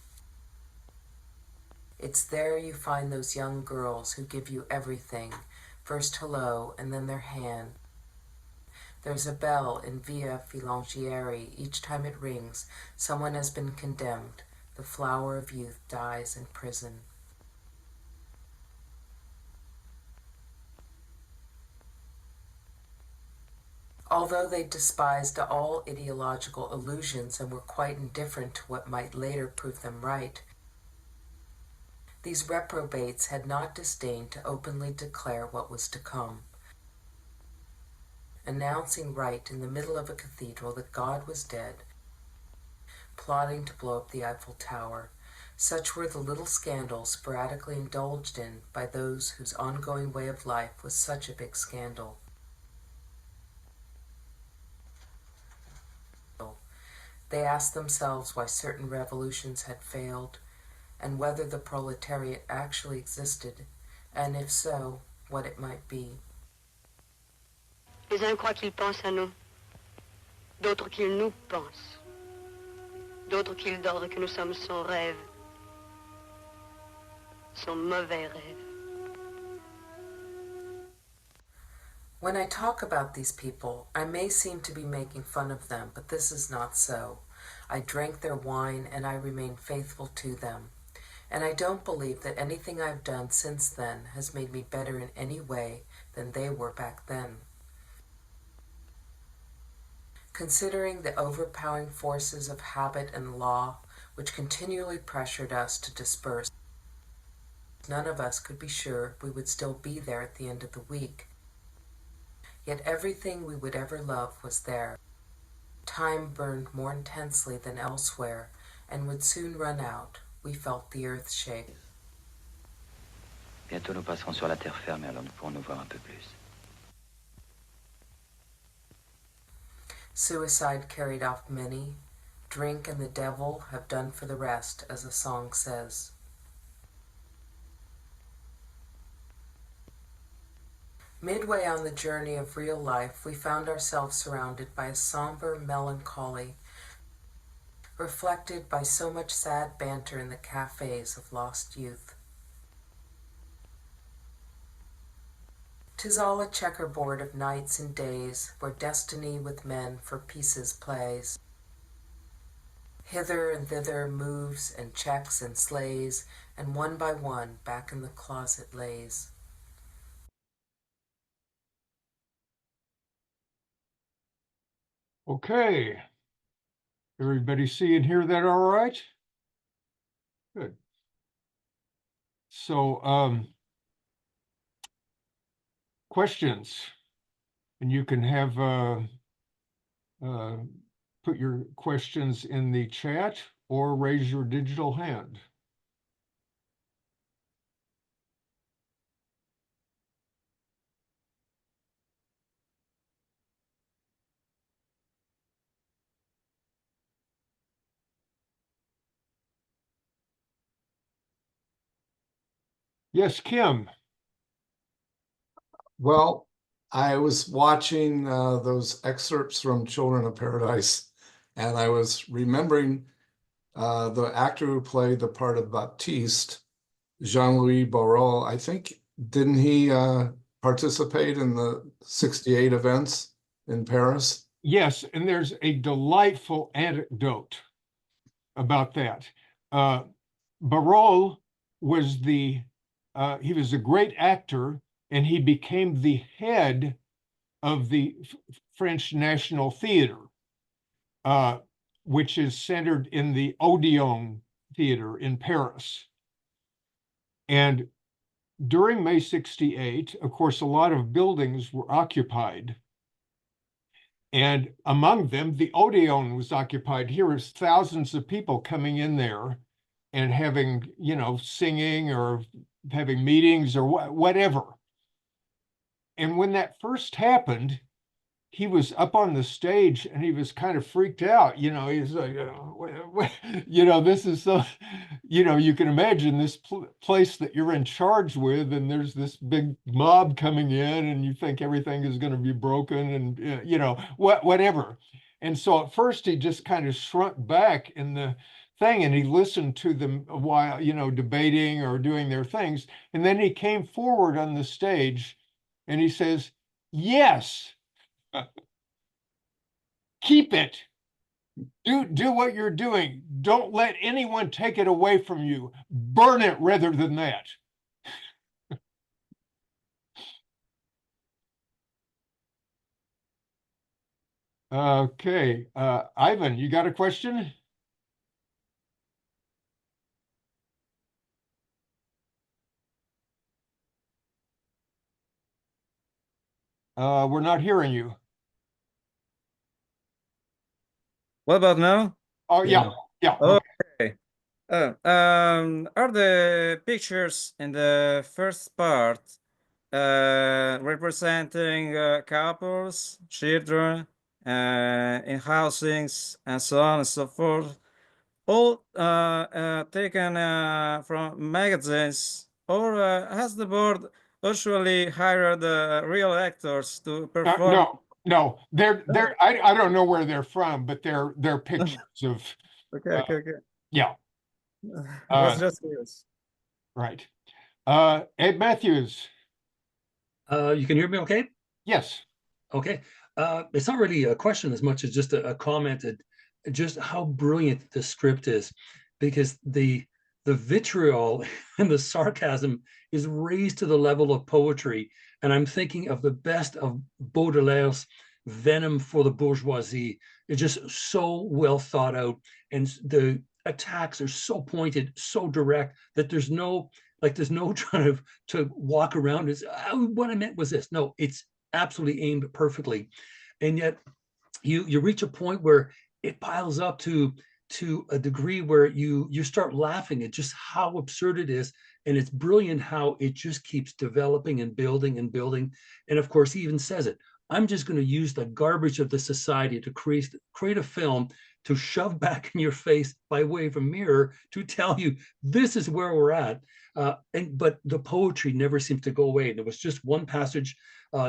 It's there you find those young girls who give you everything, first hello and then their hand. There's a bell in Via Filangieri. Each time it rings, someone has been condemned. The flower of youth dies in prison. Although they despised all ideological illusions and were quite indifferent to what might later prove them right, these reprobates had not disdained to openly declare what was to come, announcing right in the middle of a cathedral that God was dead, plotting to blow up the Eiffel Tower. Such were the little scandals sporadically indulged in by those whose ongoing way of life was such a big scandal. They asked themselves why certain revolutions had failed, and whether the proletariat actually existed, and if so, what it might be. Les uns croient qu'ils pensent à nous, d'autres qu'ils nous pensent, d'autres qu'ils d'ordre que nous sommes son rêve, son mauvais rêve. When I talk about these people, I may seem to be making fun of them, but this is not so. I drank their wine and I remain faithful to them. And I don't believe that anything I've done since then has made me better in any way than they were back then. Considering the overpowering forces of habit and law which continually pressured us to disperse, none of us could be sure we would still be there at the end of the week. Yet everything we would ever love was there. Time burned more intensely than elsewhere, and would soon run out. We felt the earth shake. Bientôt nous passerons sur la terre ferme, alors nous pourrons nous voir un peu plus. Suicide carried off many. Drink and the devil have done for the rest, as a song says. Midway on the journey of real life, we found ourselves surrounded by a somber melancholy, reflected by so much sad banter in the cafes of lost youth. 'Tis all a checkerboard of nights and days, where destiny with men for pieces plays. Hither and thither moves and checks and slays, and one by one back in the closet lays. Okay. Everybody see and hear that all right? Good. So, questions, and you can have put your questions in the chat or raise your digital hand. Yes, Kim. Well, I was watching those excerpts from Children of Paradise, and I was remembering the actor who played the part of Baptiste, Jean-Louis Borel. I think, didn't he participate in the 68 events in Paris? Yes, and there's a delightful anecdote about that. Barrault was he was a great actor, and he became the head of the French National Theater, which is centered in the Odeon Theater in Paris. And during May 68, of course, a lot of buildings were occupied. And among them, the Odeon was occupied. Here was thousands of people coming in there and having, singing or having meetings or whatever. And when that first happened, he was up on the stage and he was kind of freaked out. He's like, this is so, you can imagine this place that you're in charge with, and there's this big mob coming in, and you think everything is going to be broken and, whatever. And so at first he just kind of shrunk back in the thing, and he listened to them a while, debating or doing their things. And then he came forward on the stage and he says, "Yes. Keep it. Do what you're doing. Don't let anyone take it away from you. Burn it rather than that." Okay, Ivan, you got a question? We're not hearing you. What about now? Oh, yeah. Okay. Are the pictures in the first part representing couples, children, in housings, and so on and so forth, all taken from magazines, or has the board usually hired real actors to perform? No, they're I don't know where they're from, but they're pictures of. Okay. Yeah. That's just curious. Right. Ed Matthews. You can hear me okay? Yes. Okay. It's not really a question as much as just a comment at just how brilliant the script is, because the vitriol and the sarcasm is raised to the level of poetry. And I'm thinking of the best of Baudelaire's venom for the bourgeoisie. It's just so well thought out. And the attacks are so pointed, so direct, that there's no trying to walk around as what I meant was this. No, it's absolutely aimed perfectly. And yet you reach a point where it piles up to to a degree where you start laughing at just how absurd it is. And it's brilliant how it just keeps developing and building and building. And of course, he even says it. I'm just going to use the garbage of the society to create a film to shove back in your face by way of a mirror to tell you this is where we're at. But the poetry never seems to go away. There was just one passage: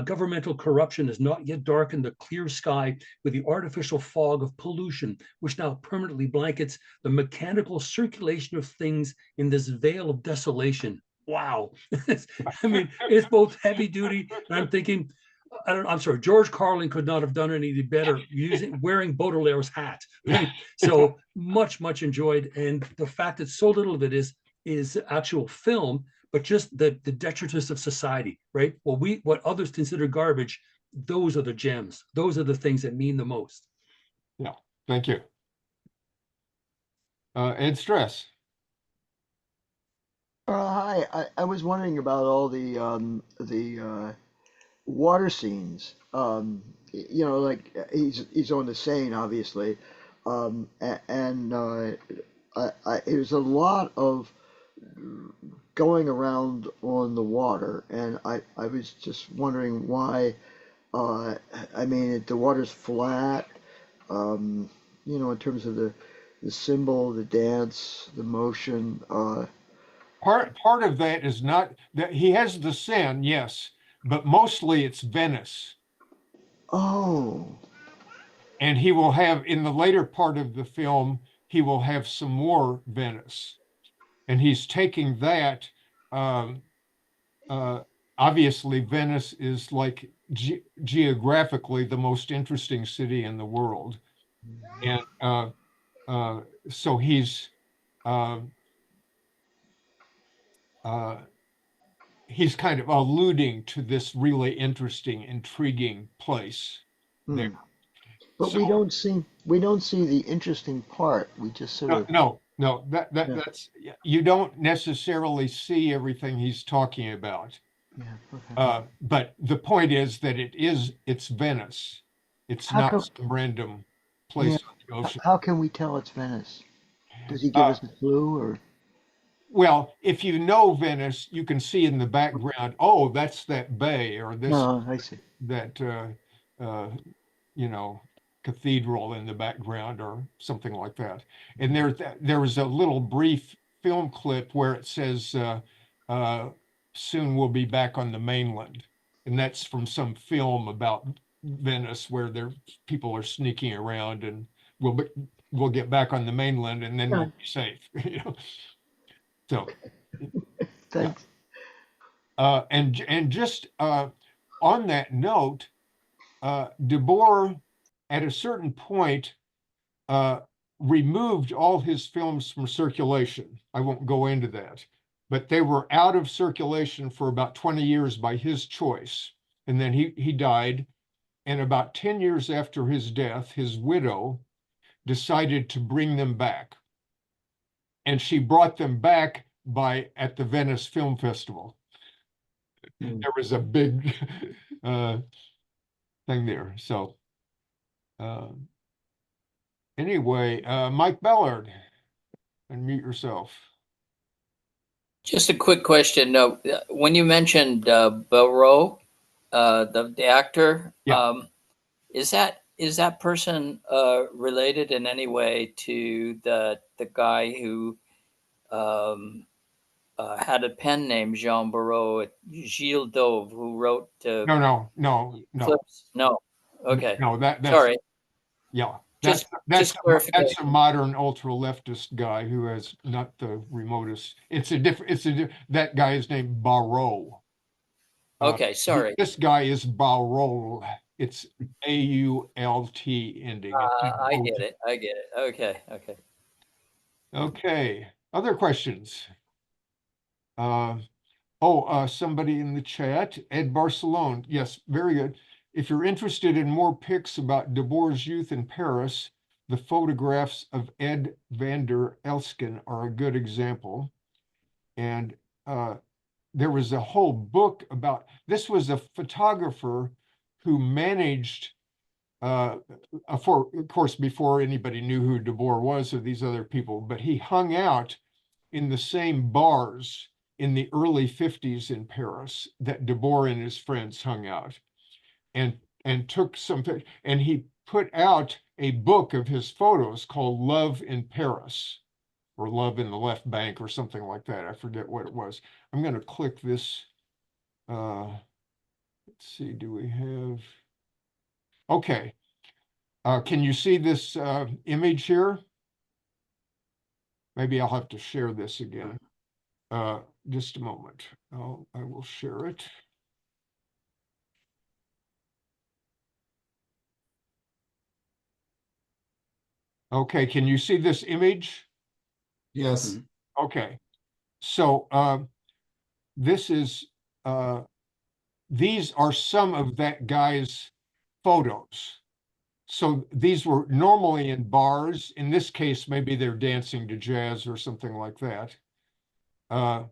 governmental corruption has not yet darkened the clear sky with the artificial fog of pollution, which now permanently blankets the mechanical circulation of things in this veil of desolation. Wow. I mean, it's both heavy duty, and I'm thinking, I'm sorry, George Carlin could not have done any better wearing Baudelaire's hat. Right? So much enjoyed. And the fact that so little of it is actual film, but just the detritus of society, right? Well, what others consider garbage, those are the gems. Those are the things that mean the most. Yeah, thank you. Ed Stress. Hi, I was wondering about all the water scenes. Like he's on the Seine, obviously, and there's a lot of going around on the water, and I was just wondering why. I mean, the water's flat. In terms of the symbol, the dance, the motion. Part of that is not that he has the Seine, yes, but mostly it's Venice. Oh. And he will have, in the later part of the film, he will have some more Venice. And he's taking that. Obviously, Venice is like geographically the most interesting city in the world. And so he's kind of alluding to this really interesting, intriguing place there. But we don't see the interesting part. We just sort of no. That's you don't necessarily see everything he's talking about. Yeah. Okay. But the point is that it's Venice. It's not some random place on the ocean. How can we tell it's Venice? Does he give us a clue or? Well, if you know Venice, you can see in the background, oh, that's that bay or this I see. that cathedral in the background or something like that. And there was a little brief film clip where it says soon we'll be back on the mainland. And that's from some film about Venice where people are sneaking around, and we'll get back on the mainland and then we'll be safe. So thanks. And just on that note, Debord at a certain point removed all his films from circulation. I won't go into that, but they were out of circulation for about 20 years by his choice. And then he died. And about 10 years after his death, his widow decided to bring them back. And she brought them back at the Venice Film Festival. There was a big thing there. So anyway, Mike Ballard, unmute yourself. Just a quick question. When you mentioned Belro, the actor, is that person related in any way to the guy who had a pen name Jean Barrault, Gilles Dauve, who wrote No. clips? No. Okay. No, that's sorry. Yeah. Just That's a modern ultra leftist guy who has not the remotest. That guy is named Barrault. Okay, sorry. This guy is Barrault. It's AULT ending. I get it. Okay. Okay. Other questions? Somebody in the chat, Ed Barcelone. Yes, very good. If you're interested in more pics about Debord's youth in Paris, the photographs of Ed van der Elsken are a good example. And there was a whole book about, this was a photographer who managed of course, before anybody knew who Debord was or these other people, but he hung out in the same bars in the early 50s in Paris that Debord and his friends hung out, and took some, and he put out a book of his photos called Love in Paris, or Love in the Left Bank, or something like that. I forget what it was. I'm going to click this. Let's see, do we have, okay. Can you see this image here? Maybe I'll have to share this again. Just a moment. I will share it. Okay, can you see this image? Yes. Okay. So this is, these are some of that guy's photos. So these were normally in bars. In this case, maybe they're dancing to jazz or something like that. Let's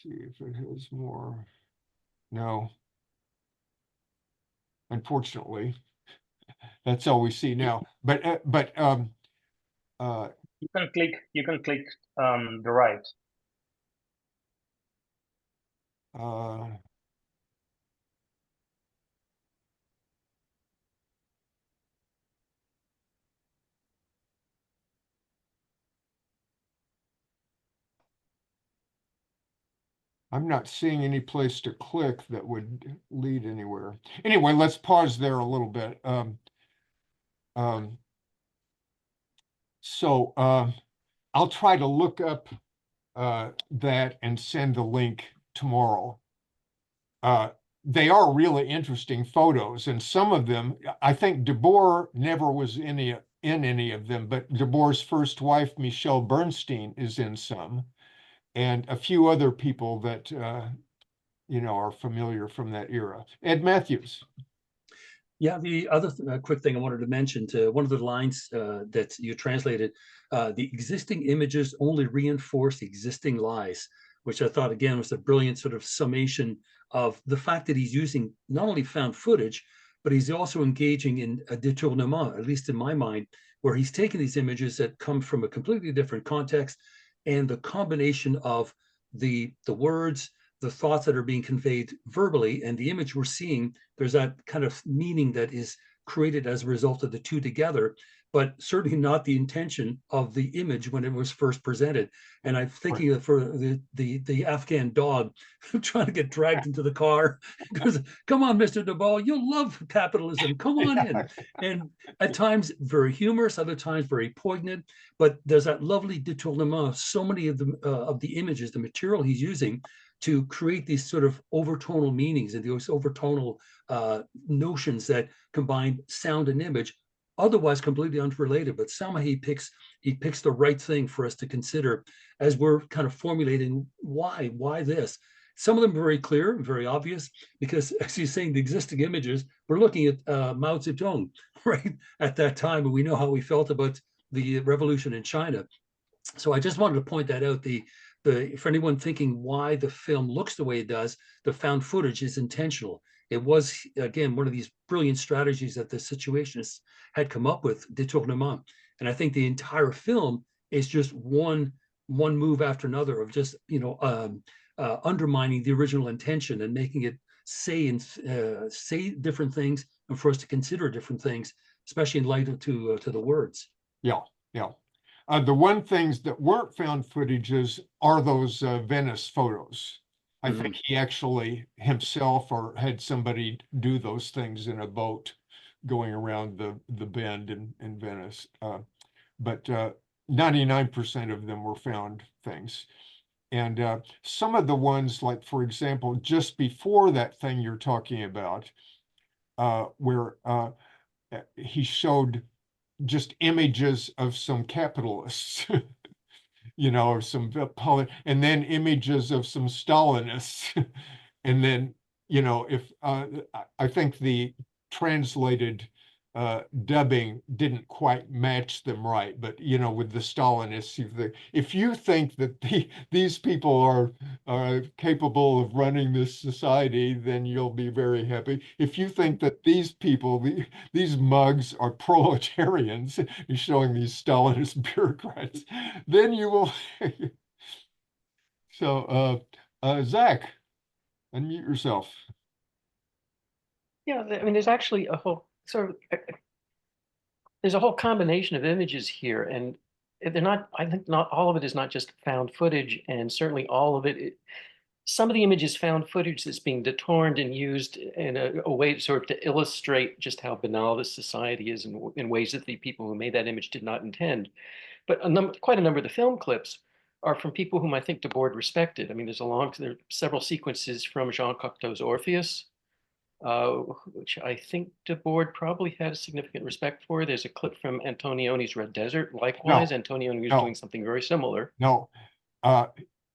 see if it has more. No. Unfortunately, that's all we see now. But you can click the right. I'm not seeing any place to click that would lead anywhere. Anyway, let's pause there a little bit. So I'll try to look up that and send the link tomorrow. They are really interesting photos, and some of them, I think Debord never was in any of them, but Debord's first wife, Michelle Bernstein, is in some, and a few other people that are familiar from that era. Ed Matthews. Yeah, the other quick thing I wanted to mention, to one of the lines that you translated, the existing images only reinforce the existing lies, which I thought, again, was a brilliant sort of summation of the fact that he's using not only found footage, but he's also engaging in a détournement, at least in my mind, where he's taking these images that come from a completely different context, and the combination of the words, the thoughts that are being conveyed verbally, and the image we're seeing, there's that kind of meaning that is created as a result of the two together, but certainly not the intention of the image when it was first presented. And I'm thinking of for the Afghan dog trying to get dragged into the car, goes, "Come on, Mr. Debord, you'll love capitalism. Come on in." And at times very humorous, other times very poignant. But there's that lovely détournement. So many of the images, the material he's using, to create these sort of overtonal meanings and those overtonal notions that combine sound and image, otherwise completely unrelated. But somehow he picks the right thing for us to consider as we're kind of formulating why this. Some of them are very clear and very obvious, because as he's saying, the existing images, we're looking at Mao Zedong, right, at that time, and we know how we felt about the revolution in China. So I just wanted to point that out. For anyone thinking why the film looks the way it does, the found footage is intentional. It was, again, one of these brilliant strategies that the Situationists had come up with, détournement. And I think the entire film is just one move after another of just, undermining the original intention and making it say different things, and for us to consider different things, especially in light of to the words. Yeah. The one things that weren't found footages are those Venice photos. I think he actually himself or had somebody do those things in a boat going around the bend in Venice. But 99% of them were found things. And some of the ones, like, for example, just before that thing you're talking about, where he showed just images of some capitalists, or some, and then images of some Stalinists. And then, if I think the translated dubbing didn't quite match them right. But you know, with the Stalinists, if you think that these people are capable of running this society, then you'll be very happy. If you think that these people, these mugs are proletarians, showing these Stalinist bureaucrats, then you will. So, Zach, unmute yourself. Yeah, I mean, there's actually a whole sort of there's a whole combination of images here, and they're not. I think not all of it is not just found footage, and certainly all of it. Some of the images found footage that's being detorned and used in a way sort of to illustrate just how banal this society is in ways that the people who made that image did not intend. But quite a number of the film clips are from people whom I think Debord respected. I mean, there are several sequences from Jean Cocteau's Orpheus, which I think Debord probably had a significant respect for. There's a clip from Antonioni's Red Desert. Likewise, Antonioni was doing something very similar. No,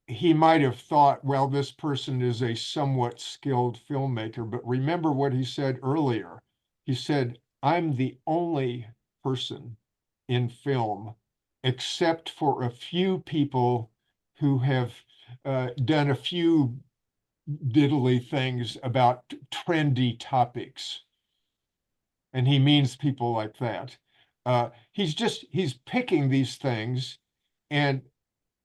he might have thought, well, this person is a somewhat skilled filmmaker, but remember what he said earlier. He said, I'm the only person in film, except for a few people who have done a few diddly things about trendy topics. And he means people like that. He's picking these things, and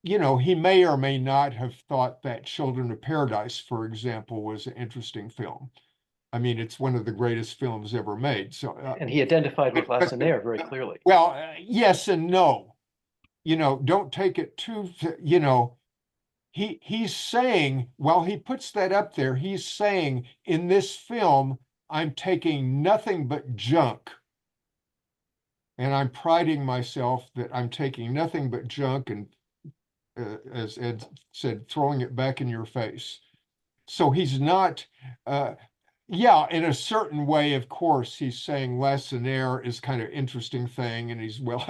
you know, he may or may not have thought that Children of Paradise, for example, was an interesting film. I mean, it's one of the greatest films ever made. So, and he identified with Lacenaire very clearly. Well, yes and no. You know, don't take it too. You know, he's saying, while he puts that up there, he's saying in this film, I'm taking nothing but junk. And I'm priding myself that I'm taking nothing but junk and as Ed said, throwing it back in your face. So he's not, yeah, in a certain way, of course, he's saying Lacenaire is kind of interesting thing, and he's, well,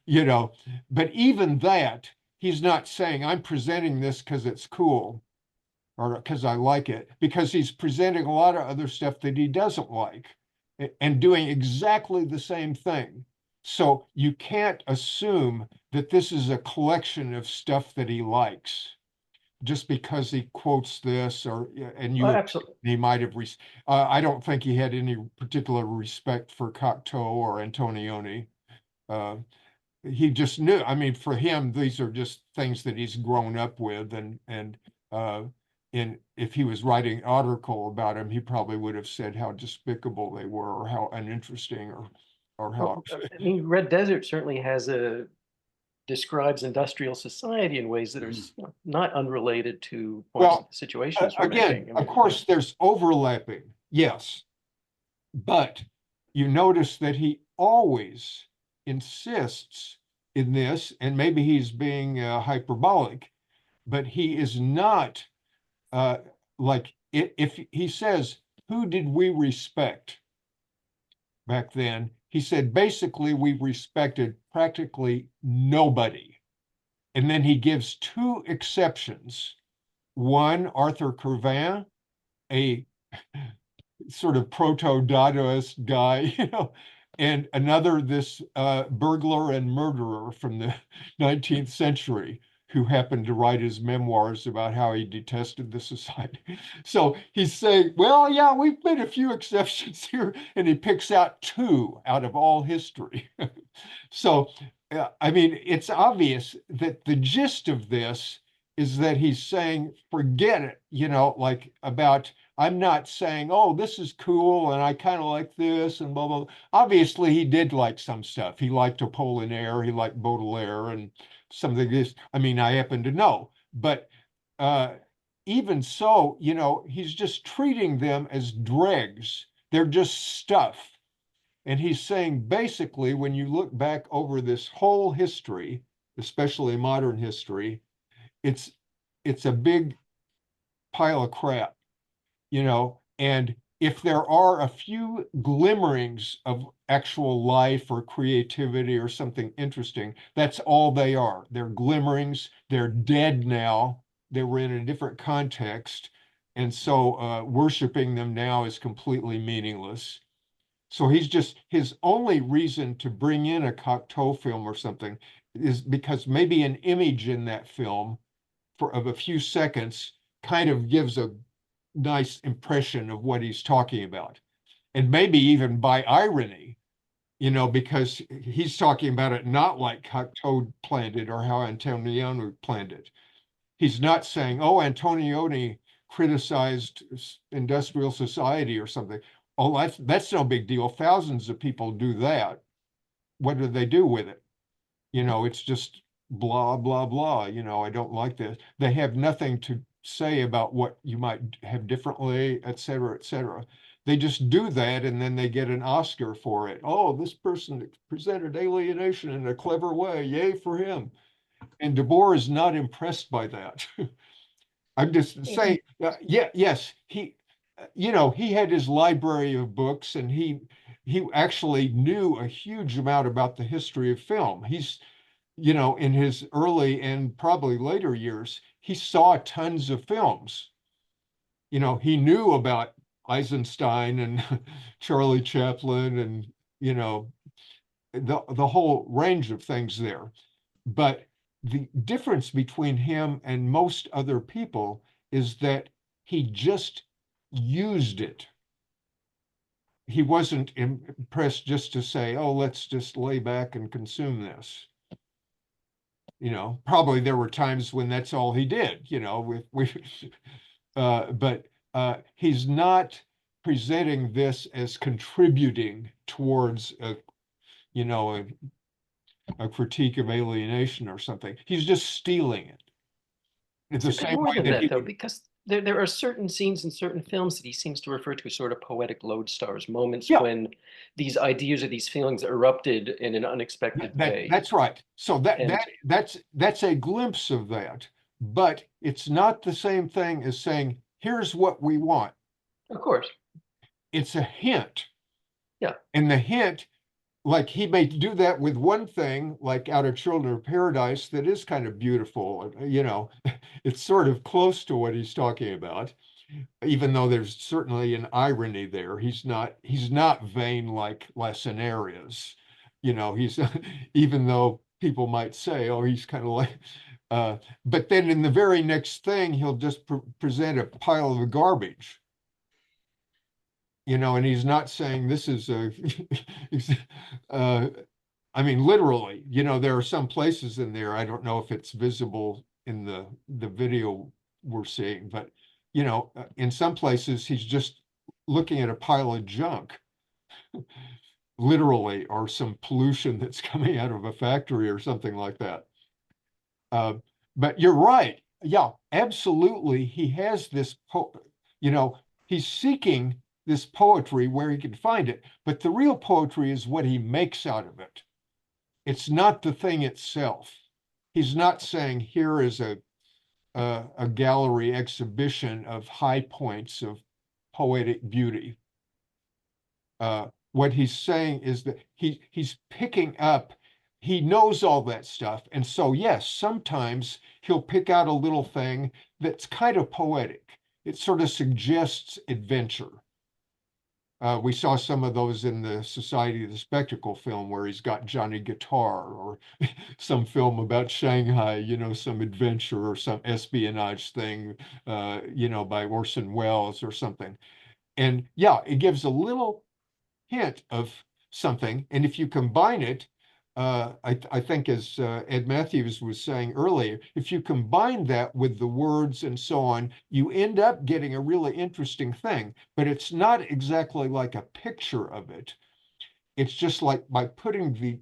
you know, but even that, he's not saying I'm presenting this because it's cool or because I like it, because he's presenting a lot of other stuff that he doesn't like and doing exactly the same thing. So you can't assume that this is a collection of stuff that he likes just because he quotes this and you absolutely. He might have I don't think he had any particular respect for Cocteau or Antonioni. He just knew, I mean, for him, these are just things that he's grown up with, and if he was writing an article about him, he probably would have said how despicable they were or how uninteresting or how. I mean, Red Desert certainly describes industrial society in ways that are not unrelated to points that the Situationists were again, making. Of course, there's overlapping, yes, but you notice that he always insists in this, and maybe he's being hyperbolic, but he is not like if he says, who did we respect back then? He said, basically, we respected practically nobody. And then he gives two exceptions. One, Arthur Curvin, a sort of proto-Dadaist guy, you know, and another, this burglar and murderer from the 19th century who happened to write his memoirs about how he detested the society. So he's saying, well, yeah, we've made a few exceptions here, and he picks out two out of all history. So, I mean, it's obvious that the gist of this is that he's saying, forget it, you know, like about, I'm not saying, oh, this is cool, and I kind of like this, and blah, blah, blah. Obviously, he did like some stuff. He liked Apollinaire, he liked Baudelaire, and something this, I mean, I happen to know. But even so, you know, he's just treating them as dregs. They're just stuff. And he's saying, basically, when you look back over this whole history, especially modern history, it's a big pile of crap, you know, and if there are a few glimmerings of actual life or creativity or something interesting, that's all they are. They're glimmerings. They're dead now. They were in a different context. And so worshiping them now is completely meaningless. So his only reason to bring in a Cocteau film or something is because maybe an image in that film of a few seconds kind of gives a nice impression of what he's talking about. And maybe even by irony, because he's talking about it not like Cocteau planned it or how Antonioni planned it. He's not saying, oh, Antonioni criticized industrial society or something. Oh, that's no big deal. Thousands of people do that. What do they do with it? It's just blah, blah, blah. I don't like this. They have nothing to say about what you might have differently, et cetera, et cetera. They just do that, and then they get an Oscar for it. Oh, this person presented alienation in a clever way. Yay for him. And Debord is not impressed by that. I'm just saying, yes, he had his library of books, and he actually knew a huge amount about the history of film. He's, in his early and probably later years, he saw tons of films. He knew about Eisenstein and Charlie Chaplin and, the whole range of things there. But the difference between him and most other people is that he just used it. He wasn't impressed just to say, oh, let's just lay back and consume this. Probably there were times when that's all he did, but he's not presenting this as contributing towards a critique of alienation or something. He's just stealing it. It's the same more way than that that, though, because there are certain scenes in certain films that he seems to refer to as sort of poetic lodestars, moments when these ideas or these feelings erupted in an unexpected way. That's right. So that's a glimpse of that, but it's not the same thing as saying, here's what we want. Of course. It's a hint. Yeah. And the hint, like he may do that with one thing, like out of Children of Paradise, that is kind of beautiful. It's sort of close to what he's talking about, even though there's certainly an irony there. He's not vain like Lacenarius. He's even though people might say, oh, he's kind of like, but then in the very next thing, he'll just present a pile of garbage. And he's not saying this is I mean, literally, there are some places in there, I don't know if it's visible in the video we're seeing, but, in some places, he's just looking at a pile of junk, literally, or some pollution that's coming out of a factory or something like that. But you're right. Yeah, absolutely. He has this, he's seeking this poetry where he can find it, but the real poetry is what he makes out of it. It's not the thing itself. He's not saying here is a gallery exhibition of high points of poetic beauty. What he's saying is that he's picking up, he knows all that stuff. And so, yes, sometimes he'll pick out a little thing that's kind of poetic. It sort of suggests adventure. We saw some of those in the Society of the Spectacle film where he's got Johnny Guitar, or some film about Shanghai, some adventure or some espionage thing, by Orson Welles or something. And yeah, it gives a little hint of something. And if you combine it, I think as Ed Matthews was saying earlier, if you combine that with the words and so on, you end up getting a really interesting thing, but it's not exactly like a picture of it. It's just like by putting the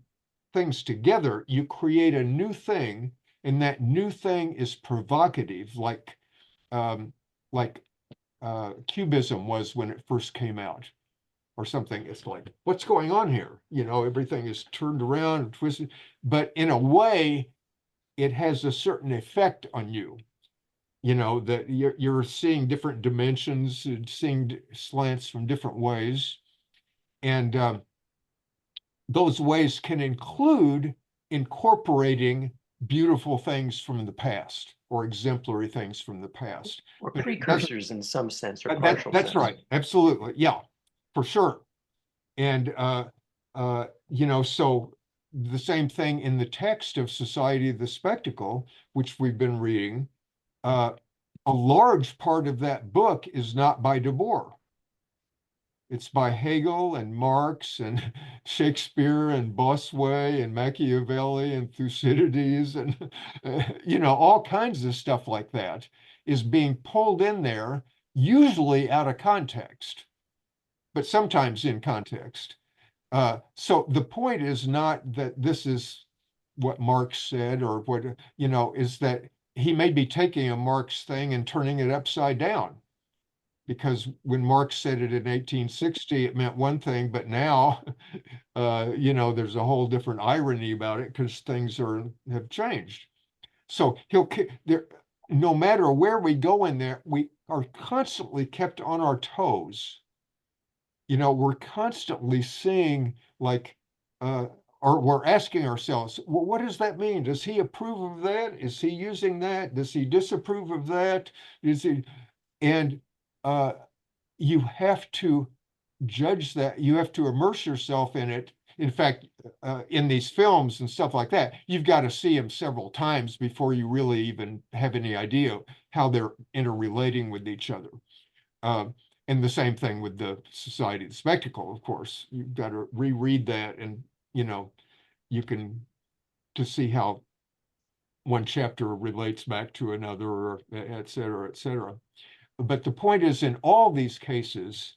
things together, you create a new thing, and that new thing is provocative, like Cubism was when it first came out. Or something. It's like, what's going on here? Everything is turned around and twisted, but in a way, it has a certain effect on you. That you're seeing different dimensions, and seeing slants from different ways, and those ways can include incorporating beautiful things from the past or exemplary things from the past, or precursors in some sense, or partial. That's right, absolutely, yeah. For sure. And, so the same thing in the text of Society of the Spectacle, which we've been reading, a large part of that book is not by Debord. It's by Hegel and Marx and Shakespeare and Bossuet and Machiavelli and Thucydides and, all kinds of stuff like that is being pulled in there, usually out of context, but sometimes in context. So the point is not that this is what Marx said or what, is that he may be taking a Marx thing and turning it upside down. Because when Marx said it in 1860, it meant one thing, but now, there's a whole different irony about it because things have changed. So no matter where we go in there, we are constantly kept on our toes. We're constantly seeing or we're asking ourselves, well, what does that mean? Does he approve of that? Is he using that? Does he disapprove of that? And you have to judge that. You have to immerse yourself in it. In fact, in these films and stuff like that, you've got to see them several times before you really even have any idea how they're interrelating with each other. And the same thing with the Society of the Spectacle, of course. You've got to reread that and, you can to see how one chapter relates back to another, or et cetera, et cetera. But the point is, in all these cases,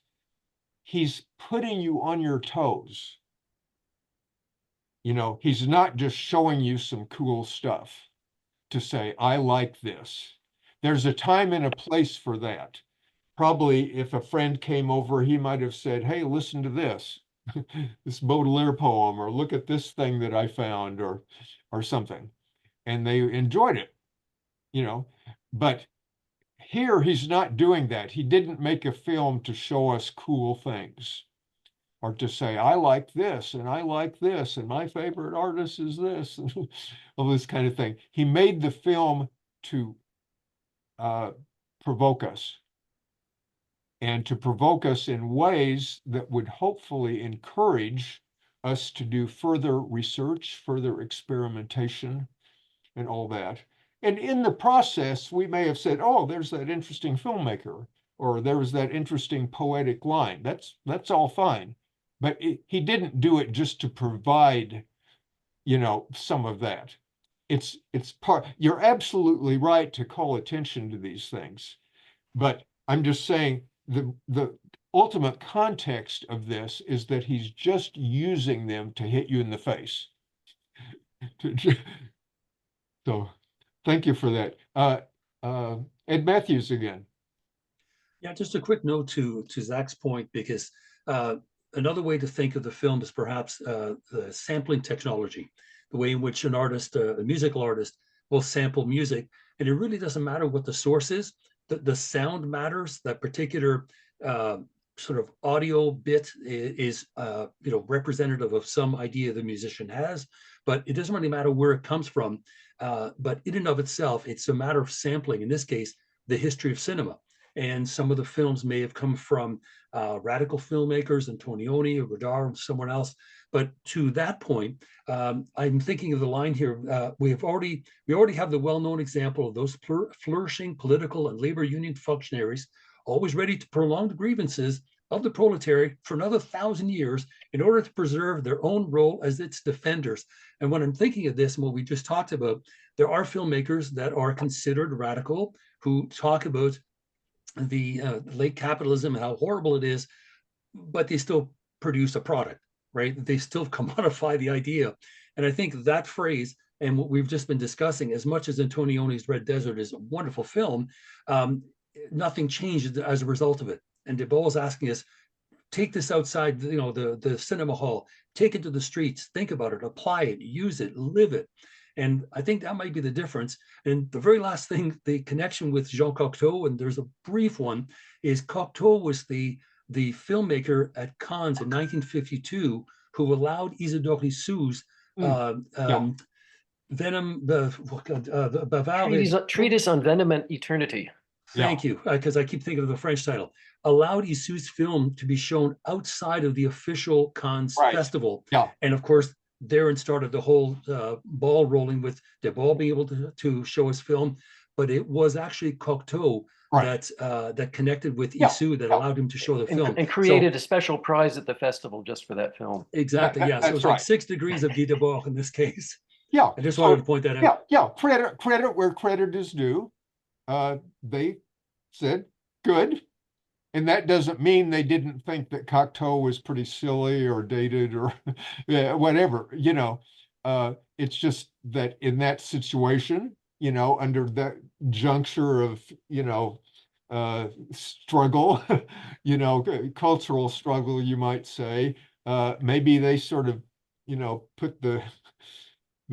he's putting you on your toes. He's not just showing you some cool stuff to say, I like this. There's a time and a place for that. Probably if a friend came over, he might have said, hey, listen to this, this Baudelaire poem, or look at this thing that I found, or something. And they enjoyed it, but here he's not doing that. He didn't make a film to show us cool things or to say, I like this and I like this and my favorite artist is this, all this kind of thing. He made the film to provoke us, and to provoke us in ways that would hopefully encourage us to do further research, further experimentation, and all that. And in the process, we may have said, oh, there's that interesting filmmaker, or there was that interesting poetic line. That's all fine. But he didn't do it just to provide, some of that. It's part, you're absolutely right to call attention to these things. But I'm just saying the ultimate context of this is that he's just using them to hit you in the face. So thank you for that. Ed Matthews again. Yeah, just a quick note to Zach's point, because another way to think of the film is perhaps the sampling technology, the way in which an artist, a musical artist, will sample music. And it really doesn't matter what the source is. The sound matters. That particular sort of audio bit is representative of some idea the musician has, but it doesn't really matter where it comes from. But in and of itself, it's a matter of sampling. In this case, the history of cinema. And some of the films may have come from radical filmmakers, Antonioni or Godard and someone else. But to that point, I'm thinking of the line here. We already have the well-known example of those flourishing political and labor union functionaries, always ready to prolong the grievances of the proletariat for another 1,000 years in order to preserve their own role as its defenders. And when I'm thinking of this and what we just talked about, there are filmmakers that are considered radical who talk about the late capitalism and how horrible it is, but they still produce a product, right? They still commodify the idea. And I think that phrase and what we've just been discussing, as much as Antonioni's Red Desert is a wonderful film, nothing changed as a result of it. And Debord is asking us, take this outside, the cinema hall, take it to the streets, think about it, apply it, use it, live it. And I think that might be the difference. And the very last thing, the connection with Jean Cocteau, and there's a brief one, is Cocteau was the filmmaker at Cannes in 1952 who allowed Isidore Issoud's Venom, the Bavaria Treatise on Venom and Eternity. Thank you, because I keep thinking of the French title. Allowed Issou's film to be shown outside of the official Cannes festival. Yeah. And of course, therein started the whole ball rolling with Debord being able to show his film. But it was actually Cocteau that connected with Issou that allowed him to show the film. And created a special prize at the festival just for that film. Exactly, yeah. So it was like 6 degrees of Guy Debord in this case. Yeah. I just wanted to point that out. Yeah. Credit where credit is due. They said, good. And that doesn't mean they didn't think that Cocteau was pretty silly or dated or whatever, it's just that in that situation, under that juncture of, struggle, cultural struggle, you might say, maybe they sort of, put the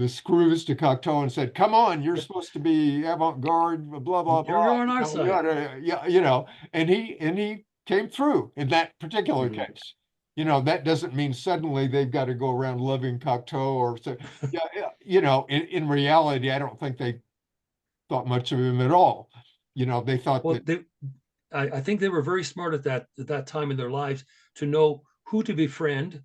screws to Cocteau and said, come on, you're supposed to be avant-garde, blah, blah, blah. You're on our side. Yeah, and he came through in that particular case. That doesn't mean suddenly they've got to go around loving Cocteau or so. In reality, I don't think they thought much of him at all. They thought I think they were very smart at that time in their lives to know who to befriend,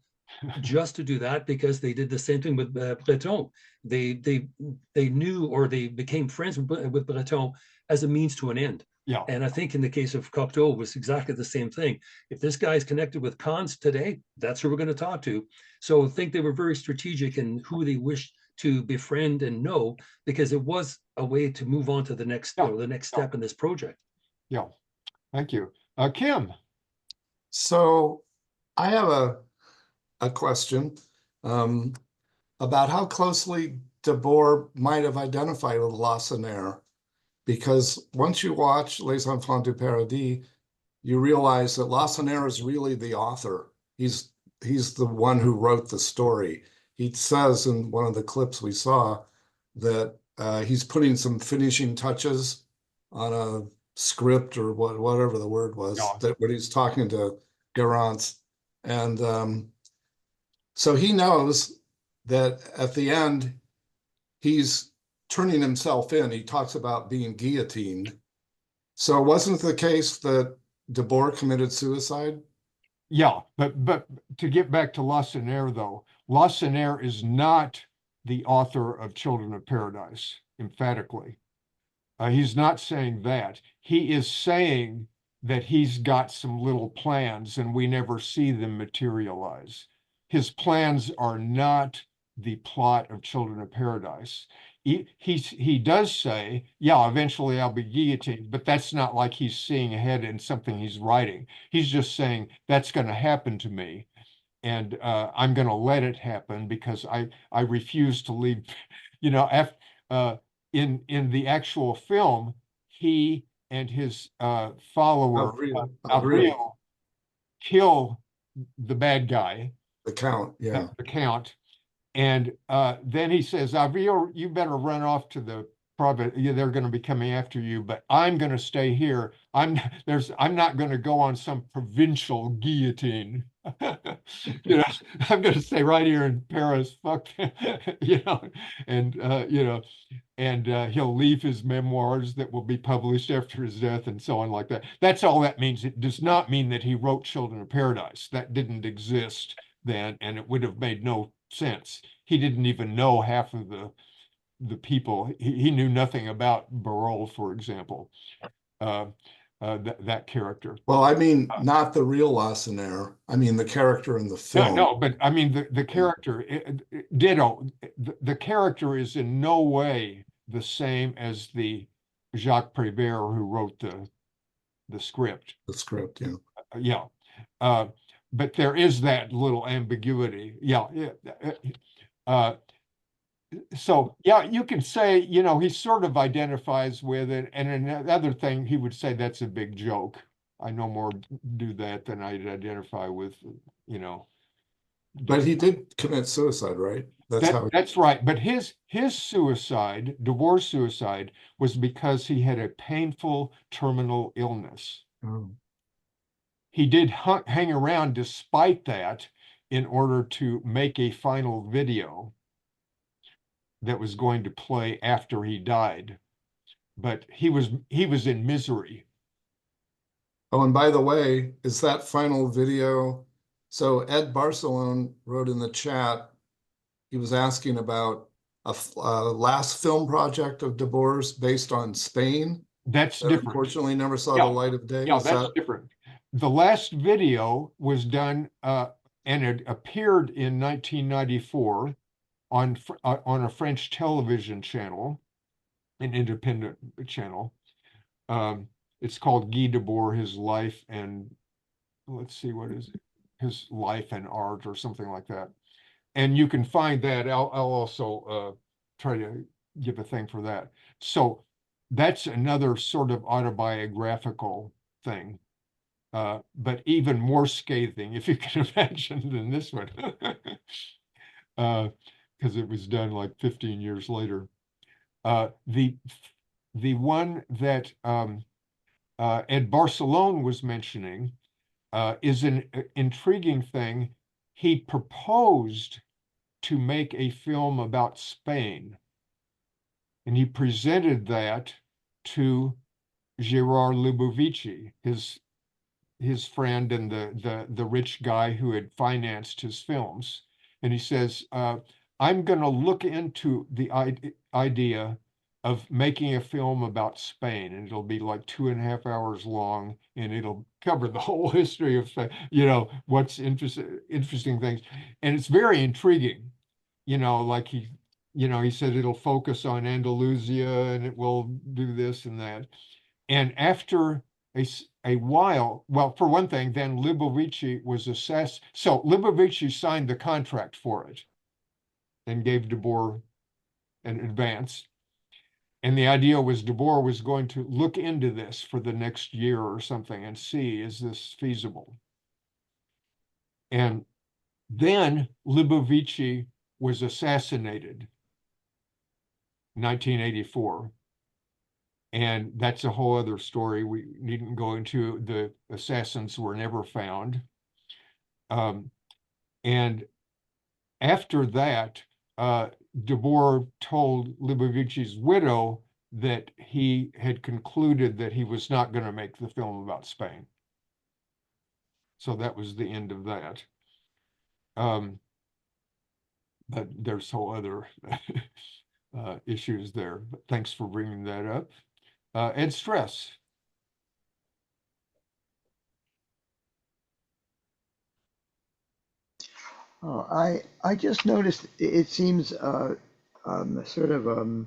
just to do that, because they did the same thing with Breton. They knew, or they became friends with Breton as a means to an end. Yeah. And I think in the case of Cocteau, it was exactly the same thing. If this guy's connected with Cannes today, that's who we're going to talk to. So I think they were very strategic in who they wished to befriend and know, because it was a way to move on to the next step in this project. Yeah. Thank you. Kim. So I have a question about how closely Debord might have identified with Lacenaire, because once you watch Les Enfants du Paradis, you realize that Lacenaire is really the author. He's the one who wrote the story. He says in one of the clips we saw that he's putting some finishing touches on a script or whatever the word was, that when he's talking to Garance. And so he knows that at the end, he's turning himself in. He talks about being guillotined. So wasn't it the case that Debord committed suicide? Yeah, but to get back to Lacenaire, though, Lacenaire is not the author of Children of Paradise, emphatically. He's not saying that. He is saying that he's got some little plans and we never see them materialize. His plans are not the plot of Children of Paradise. He does say, yeah, eventually I'll be guillotined, but that's not like he's seeing ahead in something he's writing. He's just saying that's going to happen to me, and I'm going to let it happen because I refuse to leave. In the actual film, he and his follower Avril kill the bad guy, the Count. Yeah, the Count. And then he says, Avril, you better run off to the private. They're going to be coming after you, but I'm going to stay here. I'm not going to go on some provincial guillotine. I'm going to stay right here in Paris. Fuck, and he'll leave his memoirs that will be published after his death and so on like that. That's all that means. It does not mean that he wrote Children of Paradise. That didn't exist then, and it would have made no sense. He didn't even know half of the people. He knew nothing about Barol, for example, that character. Well, I mean, not the real Lacenaire. I mean, the character in the film. No, but I mean, the character, ditto. The character is in no way the same as the Jacques Prévert who wrote the script. The script, yeah. Yeah. But there is that little ambiguity. Yeah. So, yeah, you can say, he sort of identifies with it. And another thing, he would say that's a big joke. I no more do that than I'd identify with, But he did commit suicide, right? That's right. But his suicide, Debord's suicide, was because he had a painful terminal illness. Oh. He did hang around despite that in order to make a final video that was going to play after he died. but he was in misery. Oh, and by the way, is that final video? So Ed Barcelone wrote in the chat, he was asking about a last film project of Debord's based on Spain. That's that different. Unfortunately, never saw Yeah. the light of day. Yeah, Is that's that different. The last video was done, and it appeared in 1994 on a French television channel, an independent channel. It's called Guy Debord, His Life and, let's see, what is it? His Life and Art or something like that. And you can find that. I'll also try to give a thing for that. So that's another sort of autobiographical thing. But even more scathing, if you can imagine, than this one. Because it was done like 15 years later. The one that Ed Barcelone was mentioning is an intriguing thing. He proposed to make a film about Spain, and he presented that to Gerard Lubovici, his friend and the rich guy who had financed his films. And he says, I'm going to look into the idea of making a film about Spain, and it'll be like 2.5 hours long, and it'll cover the whole history of, what's interesting things. And it's very intriguing, like he said it'll focus on Andalusia and it will do this and that. And after a while, well, for one thing, then Lubovici was assassinated. So Lubovici signed the contract for it and gave Debord an advance. And the idea was Debord was going to look into this for the next year or something and see, is this feasible? And then Lubovici was assassinated in 1984. And that's a whole other story. We needn't go into. The assassins were never found. And after that, Debord told Lubovici's widow that he had concluded that he was not going to make the film about Spain. So that was the end of that. But there's whole other issues there. But thanks for bringing that up. Ed Stress. Oh, I just noticed it seems sort of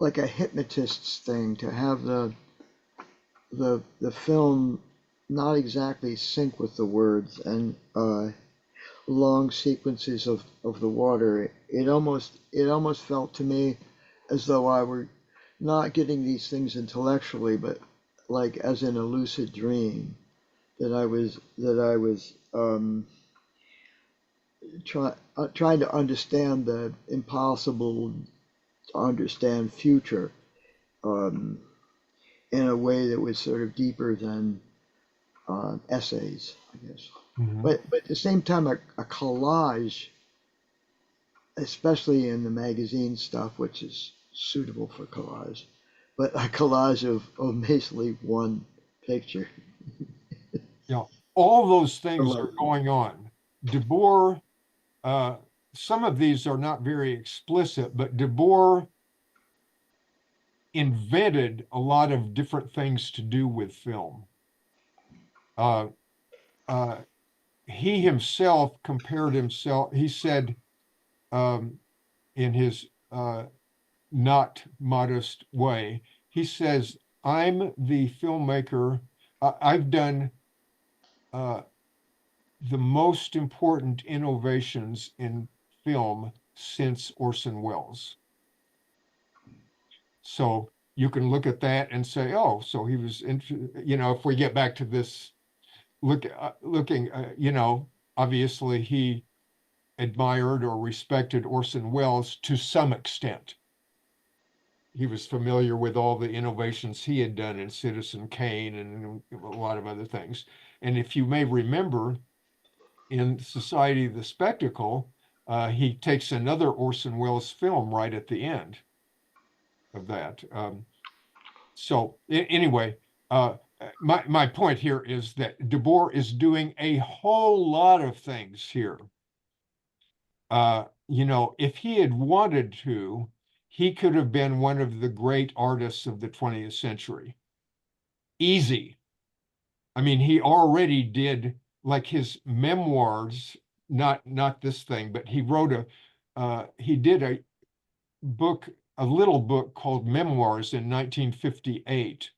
like a hypnotist's thing to have the film not exactly sync with the words and long sequences of the water. It almost felt to me as though I were not getting these things intellectually, but like as in a lucid dream, that I was trying to understand the impossible to understand future in a way that was sort of deeper than essays, I guess. But at the same time, a collage, especially in the magazine stuff, which is suitable for collage, but a collage of basically one picture. Yeah, all those things are going on. Debord, some of these are not very explicit, but Debord invented a lot of different things to do with film. He himself compared himself, he said in his not modest way, he says, I'm the filmmaker, I've done the most important innovations in film since Orson Welles. So you can look at that and say, oh, so he was, if we get back to this, looking, obviously he admired or respected Orson Welles to some extent. He was familiar with all the innovations he had done in Citizen Kane and a lot of other things. And if you may remember, in Society of the Spectacle, he takes another Orson Welles film right at the end. of that. So anyway, my point here is that Debord is doing a whole lot of things here. You know, if he had wanted to, he could have been one of the great artists of the 20th century. Easy. I mean, he already did, like, his memoirs, not this thing, but he wrote he did a little book called Memoirs in 1958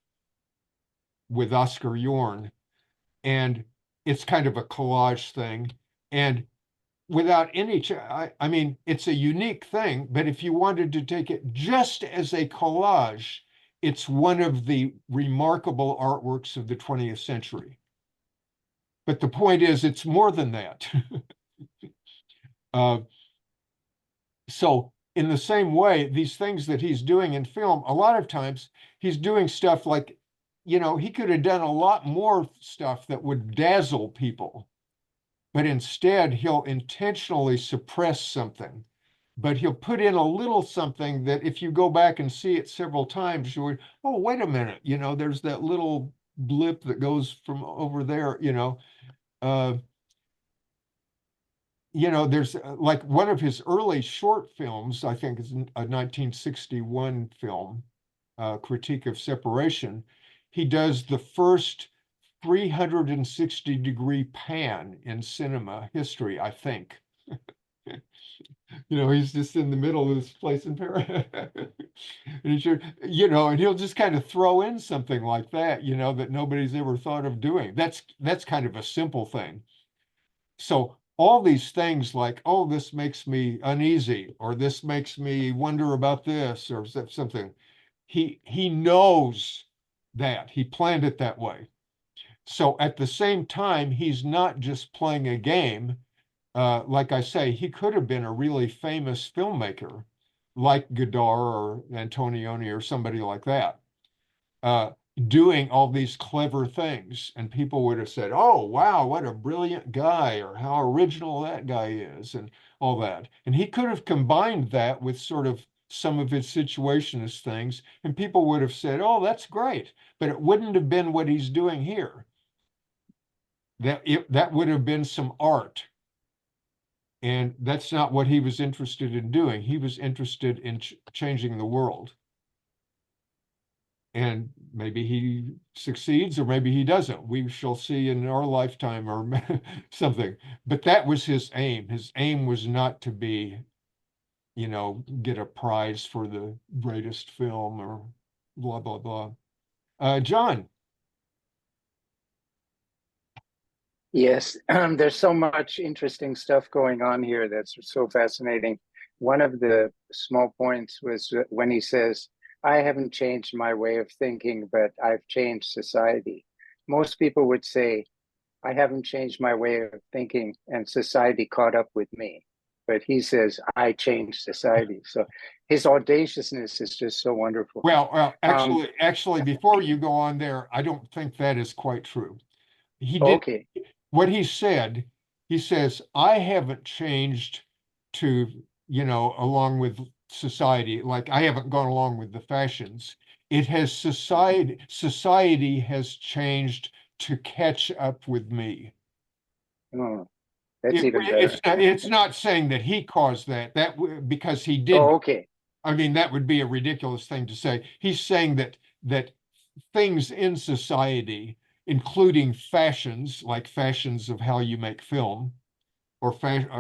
with Oscar Jorn. And it's kind of a collage thing. And without any, I mean, it's a unique thing, but if you wanted to take it just as a collage, it's one of the remarkable artworks of the 20th century. But the point is, it's more than that. So in the same way, these things that he's doing in film, a lot of times he's doing stuff like, you know, he could have done a lot more stuff that would dazzle people, but instead he'll intentionally suppress something. But he'll put in a little something that if you go back and see it several times, you would, oh, wait a minute, you know, there's that little blip that goes from over there, you know. You know, there's like one of his early short films, I think is a 1961 film, Critique of Separation. He does the first 360-degree pan in cinema history, I think. You know, he's just in the middle of this place in Paris. And you know, and he'll just kind of throw in something like that, you know, that nobody's ever thought of doing. That's kind of a simple thing. So all these things like, oh, this makes me uneasy, or this makes me wonder about this, or something. He knows that. He planned it that way. So at the same time, he's not just playing a game. Like I say, he could have been a really famous filmmaker, like Godard or Antonioni or somebody like that, doing all these clever things. And people would have said, oh, wow, what a brilliant guy, or how original that guy is, and all that. And he could have combined that with sort of some of his situationist things, and people would have said, oh, that's great. But it wouldn't have been what he's doing here. That would have been some art. And that's not what he was interested in doing. He was interested in changing the world. And maybe he succeeds, or maybe he doesn't. We shall see in our lifetime, or something. But that was his aim. His aim was not to be, you know, get a prize for the greatest film or blah, blah, blah. John. Yes, there's so much interesting stuff going on here that's so fascinating. One of the small points was when he says, I haven't changed my way of thinking, but I've changed society. Most people would say, I haven't changed my way of thinking and society caught up with me. But he says, I changed society. So his audaciousness is just so wonderful. Well, actually, before you go on there, I don't think that is quite true. He did. Okay. What he said, he says, I haven't changed to, you know, along with society. Like, I haven't gone along with the fashions. It has society has changed to catch up with me. Oh, that's even better. It's not saying that he caused that, because he did. Oh, okay. I mean, that would be a ridiculous thing to say. He's saying that things in society, including fashions, like fashions of how you make film, or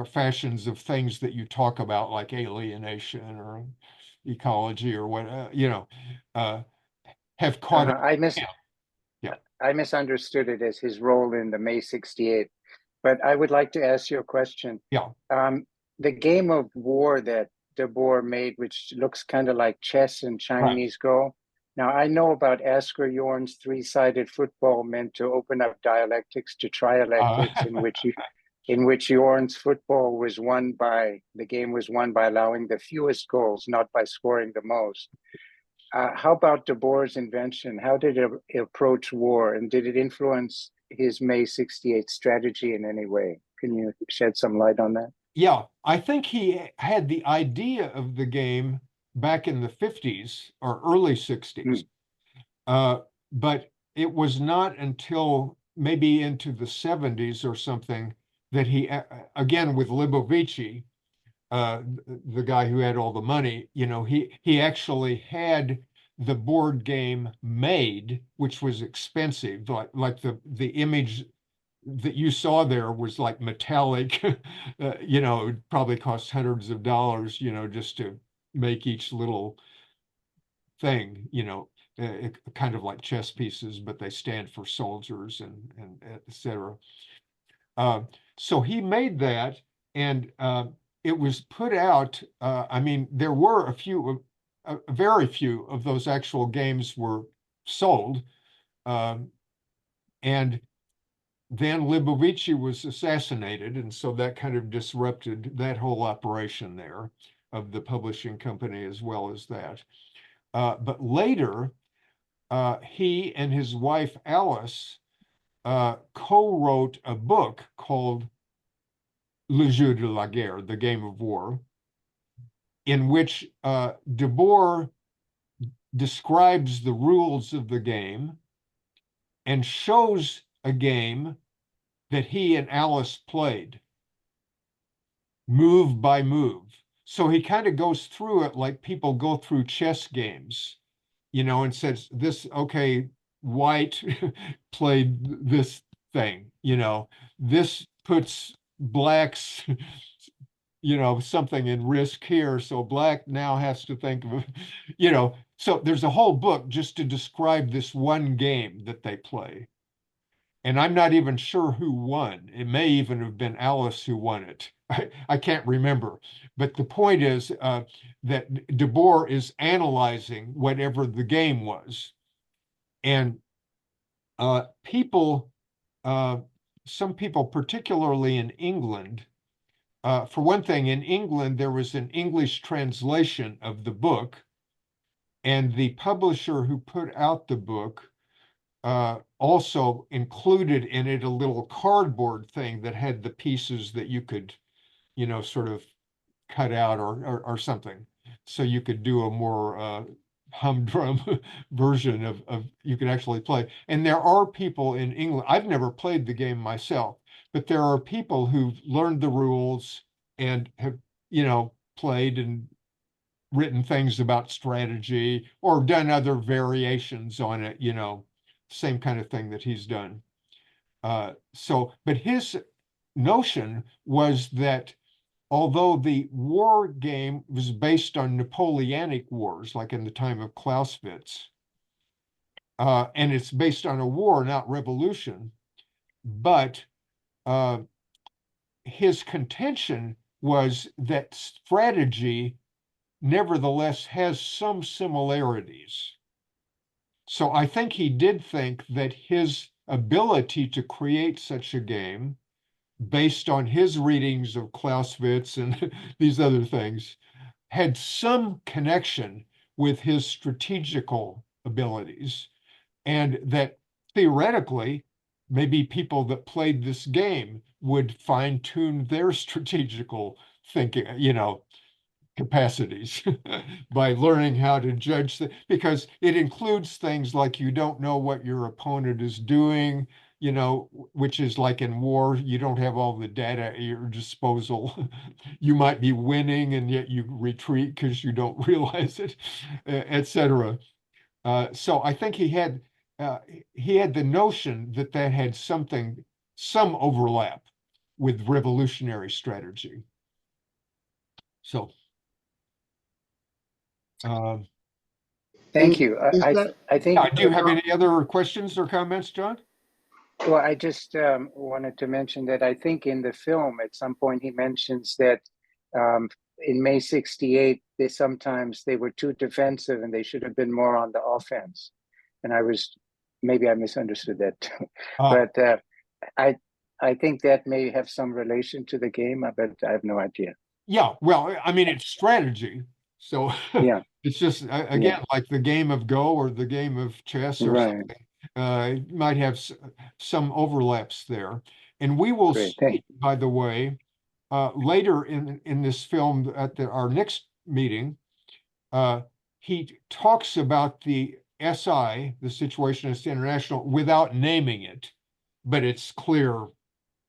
fashions of things that you talk about, like alienation or ecology or what, you know, have caught up. I misunderstood it as his role in the May 68, but I would like to ask you a question. Yeah. The game of war that Debord made, which looks kind of like chess and Chinese Go. Now, I know about Oscar Jorn's three-sided football meant to open up dialectics to trialectics, in which Jorn's football was won by, the game was won by allowing the fewest goals, not by scoring the most. How about Debord's invention? How did it approach war, and did it influence his May 68 strategy in any way? Can you shed some light on that? Yeah, I think he had the idea of the game back in the 50s or early 60s. But it was not until maybe into the 70s or something that he, again with Libovici, the guy who had all the money, he actually had the board game made, which was expensive. Like the image that you saw there was like metallic, it probably cost hundreds of dollars, just to make each little thing, kind of like chess pieces, but they stand for soldiers and etc. So he made that, and it was put out. I mean, there were very few of those actual games were sold, and then Libovici was assassinated, and so that kind of disrupted that whole operation there of the publishing company as well as that. But later, he and his wife Alice co-wrote a book called Le Jeu de la Guerre, The Game of War, in which Debord describes the rules of the game and shows a game that he and Alice played, move by move. So he kind of goes through it like people go through chess games, and says, okay, white played this thing, this puts blacks, something in risk here. So black now has to think of, so there's a whole book just to describe this one game that they play. And I'm not even sure who won. It may even have been Alice who won it. I can't remember. But the point is that Debord is analyzing whatever the game was. And some people, particularly in England, for one thing, in England, there was an English translation of the book. And the publisher who put out the book also included in it a little cardboard thing that had the pieces that you could, sort of cut out or something. So you could do a more humdrum version of you could actually play. And there are people in England, I've never played the game myself, but there are people who've learned the rules and have, played and written things about strategy or done other variations on it, same kind of thing that he's done. But his notion was that although the war game was based on Napoleonic wars, like in the time of Clausewitz, and it's based on a war, not revolution, but his contention was that strategy nevertheless has some similarities. So I think he did think that his ability to create such a game based on his readings of Clausewitz and these other things had some connection with his strategical abilities, and that theoretically, maybe people that played this game would fine-tune their strategical thinking, capacities by learning how to judge because it includes things like you don't know what your opponent is doing, which is like in war, you don't have all the data at your disposal. You might be winning and yet you retreat because you don't realize it, etc. So I think he had the notion that had some overlap with revolutionary strategy. So thank you. I think. Do you have any other questions or comments, John? Well, I just wanted to mention that I think in the film at some point he mentions that in May '68 they were too defensive and they should have been more on the offense. And maybe I misunderstood that too. But I think that may have some relation to the game, but I have no idea. Yeah, well, I mean, it's strategy. So yeah, it's just, again, like the game of Go or the game of chess or something. It might have some overlaps there. And we will see, by the way, later in this film at our next meeting, he talks about the SI, the Situationist International, without naming it, but it's clear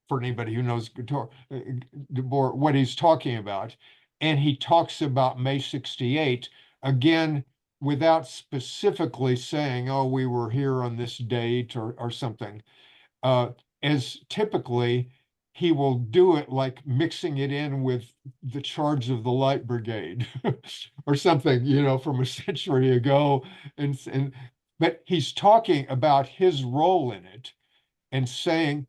for anybody who knows Debord what he's talking about. And he talks about May 68, again, without specifically saying, oh, we were here on this date or something. As typically, he will do it like mixing it in with the charge of the Light Brigade or something, you know, from a century ago. But he's talking about his role in it and saying,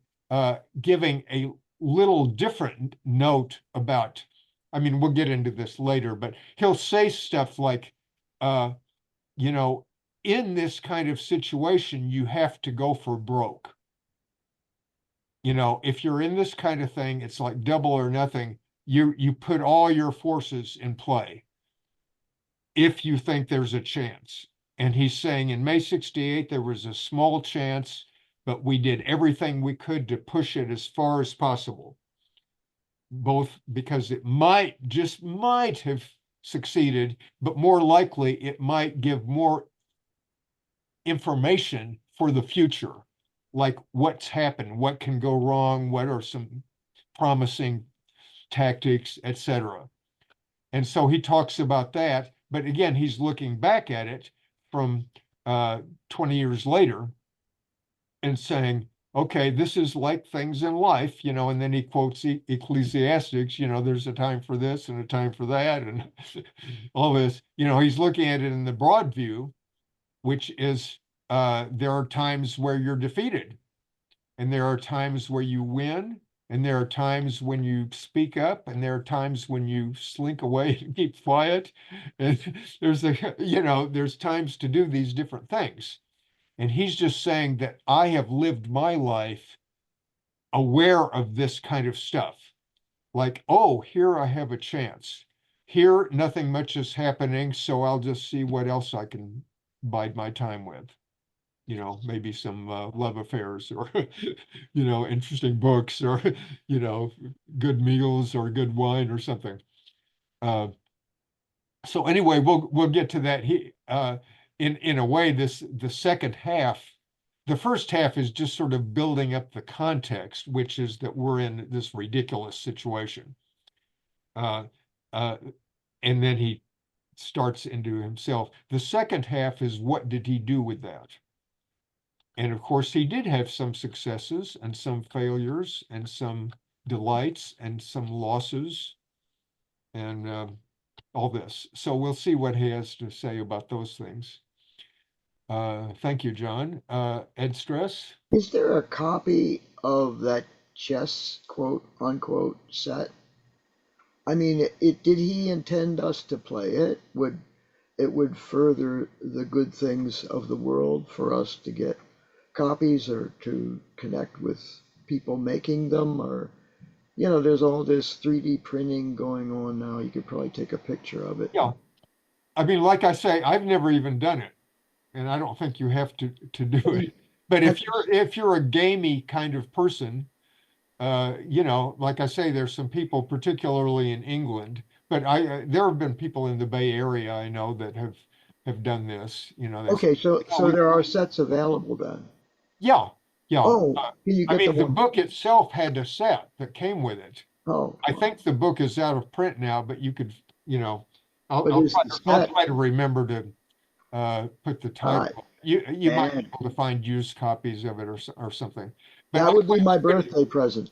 giving a little different note about, I mean, we'll get into this later, but he'll say stuff like, you know, in this kind of situation, you have to go for broke. You know, if you're in this kind of thing, it's like double or nothing. You put all your forces in play if you think there's a chance. And he's saying in May 68, there was a small chance, but we did everything we could to push it as far as possible. Both because it just might have succeeded, but more likely it might give more information for the future. Like what's happened, what can go wrong, what are some promising tactics, etc. And so he talks about that, but again, he's looking back at it from 20 years later and saying, okay, this is like things in life, you know, and then he quotes Ecclesiastics, you know, there's a time for this and a time for that and all this, you know, he's looking at it in the broad view, which is there are times where you're defeated, and there are times where you win, and there are times when you speak up, and there are times when you slink away and keep quiet. And there's times to do these different things. And he's just saying that I have lived my life aware of this kind of stuff. Like, oh, here I have a chance. Here, nothing much is happening, so I'll just see what else I can bide my time with. You know, maybe some love affairs or, you know, interesting books or, you know, good meals or good wine or something. So anyway, we'll get to that. In a way, the second half, the first half is just sort of building up the context, which is that we're in this ridiculous situation. And then he starts into himself. The second half is what did he do with that? And of course, he did have some successes and some failures and some delights and some losses and all this. So we'll see what he has to say about those things. Thank you, John. Ed Stress? Is there a copy of that chess quote unquote set? I mean, did he intend us to play it? It would further the good things of the world for us to get copies or to connect with people making them, or you know, there's all this 3D printing going on now. You could probably take a picture of it. Yeah. I mean, like I say, I've never even done it, and I don't think you have to do it. But if you're a gamey kind of person, you know, like I say, there's some people, particularly in England, but there have been people in the Bay Area I know that have done this. You know. Okay, so there are sets available then. Yeah, yeah. Oh, you I get mean, the book itself had a set that came with it. Oh, I think the book is out of print now, but you could, you know, I'll try to remember to put the title. You might be able to find used copies of it or something. But that would be my birthday present.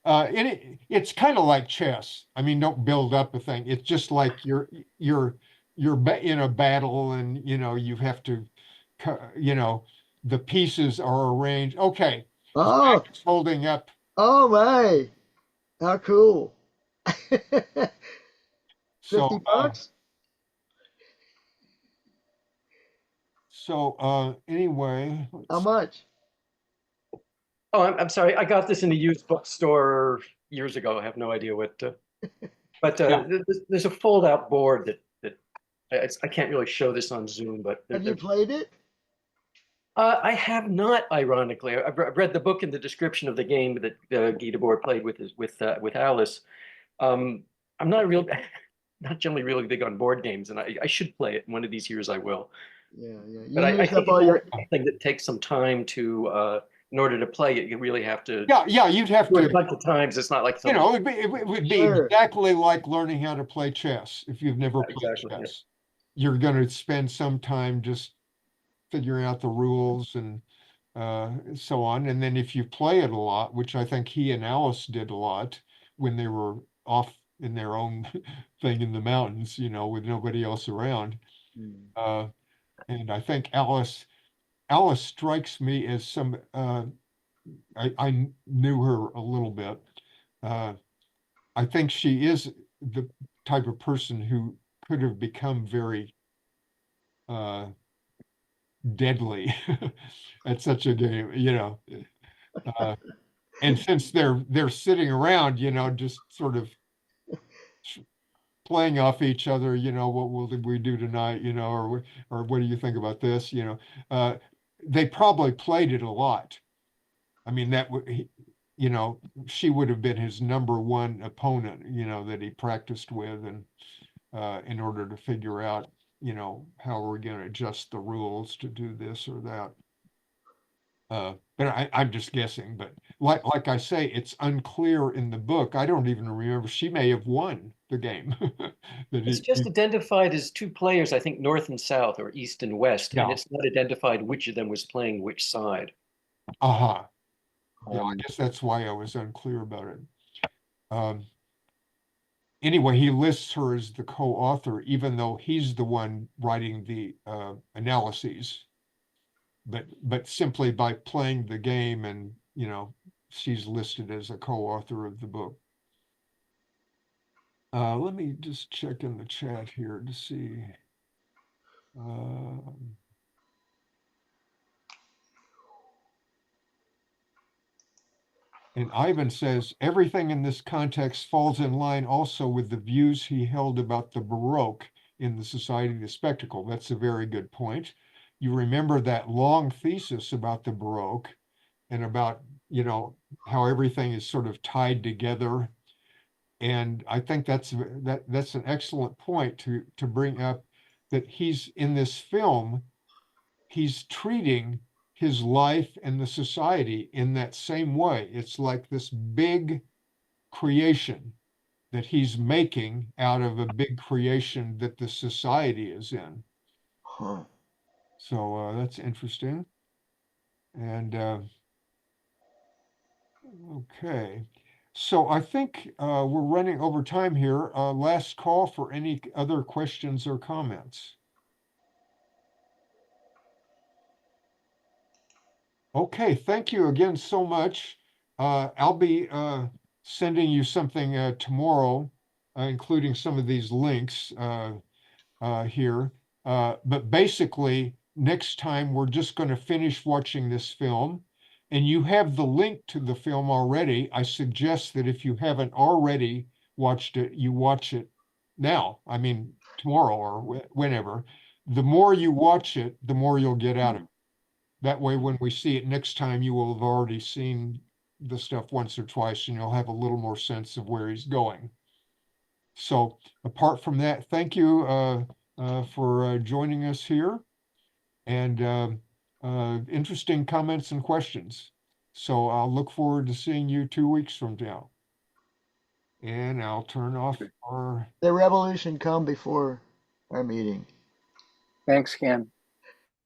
It's kind of like chess. I mean, don't build up a thing. It's just like you're in a battle, and you know you have to, you know, the pieces are arranged. Okay. Oh, it's holding up. Oh my, how cool! 50 bucks. So anyway, how much? Oh, I'm sorry. I got this in the used bookstore years ago. I have no idea what. But there's a fold-out board that I can't really show this on Zoom. But have you played it? I have not. Ironically, I've read the book and the description of the game that Guy Debord played with Alice. I'm not a real. not generally really big on board games, and I should play it. One of these years I will. Yeah, yeah. But I used think up all it's your. something that takes some time to, in order to play it, you really have to. Yeah, you'd have do it a to. bunch of times. It's not like You know, it would be Sure. exactly like learning how to play chess. If you've never played exactly, yeah. chess, you're going to spend some time just figuring out the rules and so on. And then if you play it a lot, which I think he and Alice did a lot when they were off in their own thing in the mountains, you know, with nobody else around. And I think Alice strikes me as some, I knew her a little bit. I think she is the type of person who could have become very deadly at such a game, you know. And since they're sitting around, you know, just sort of playing off each other, you know, what will we do tonight, you know, or what do you think about this, you know, they probably played it a lot. I mean, that would, you know, she would have been his number one opponent, you know, that he practiced with, and in order to figure out, you know, how we're going to adjust the rules to do this or that. But I'm just guessing. But like I say, it's unclear in the book. I don't even remember. She may have won the game. It's just identified as two players, I think, north and south, or east and west, and it's not identified which of them was playing which side. Uh-huh. Yeah, I guess that's why I was unclear about it. Anyway, he lists her as the co-author, even though he's the one writing the analyses. But simply by playing the game, and you know, she's listed as a co-author of the book. Let me just check in the chat here to see. And Ivan says, everything in this context falls in line also with the views he held about the Baroque in the Society of the Spectacle. That's a very good point. You remember that long thesis about the Baroque and about, you know, how everything is sort of tied together. And I think that's an excellent point to bring up, that he's in this film, he's treating his life and the society in that same way. It's like this big creation that he's making out of a big creation that the society is in. Huh. So that's interesting. And okay. So I think we're running over time here. Last call for any other questions or comments. Okay, thank you again so much. I'll be sending you something tomorrow, including some of these links here. But basically, next time we're just going to finish watching this film, and you have the link to the film already. I suggest that if you haven't already watched it, you watch it now. I mean, tomorrow or whenever. The more you watch it, the more you'll get out of it. That way, when we see it next time, you will have already seen the stuff once or twice, and you'll have a little more sense of where he's going. So apart from that, thank you for joining us here, and interesting comments and questions. So I'll look forward to seeing you 2 weeks from now. And I'll turn off our... The revolution come before our meeting. Thanks, Ken.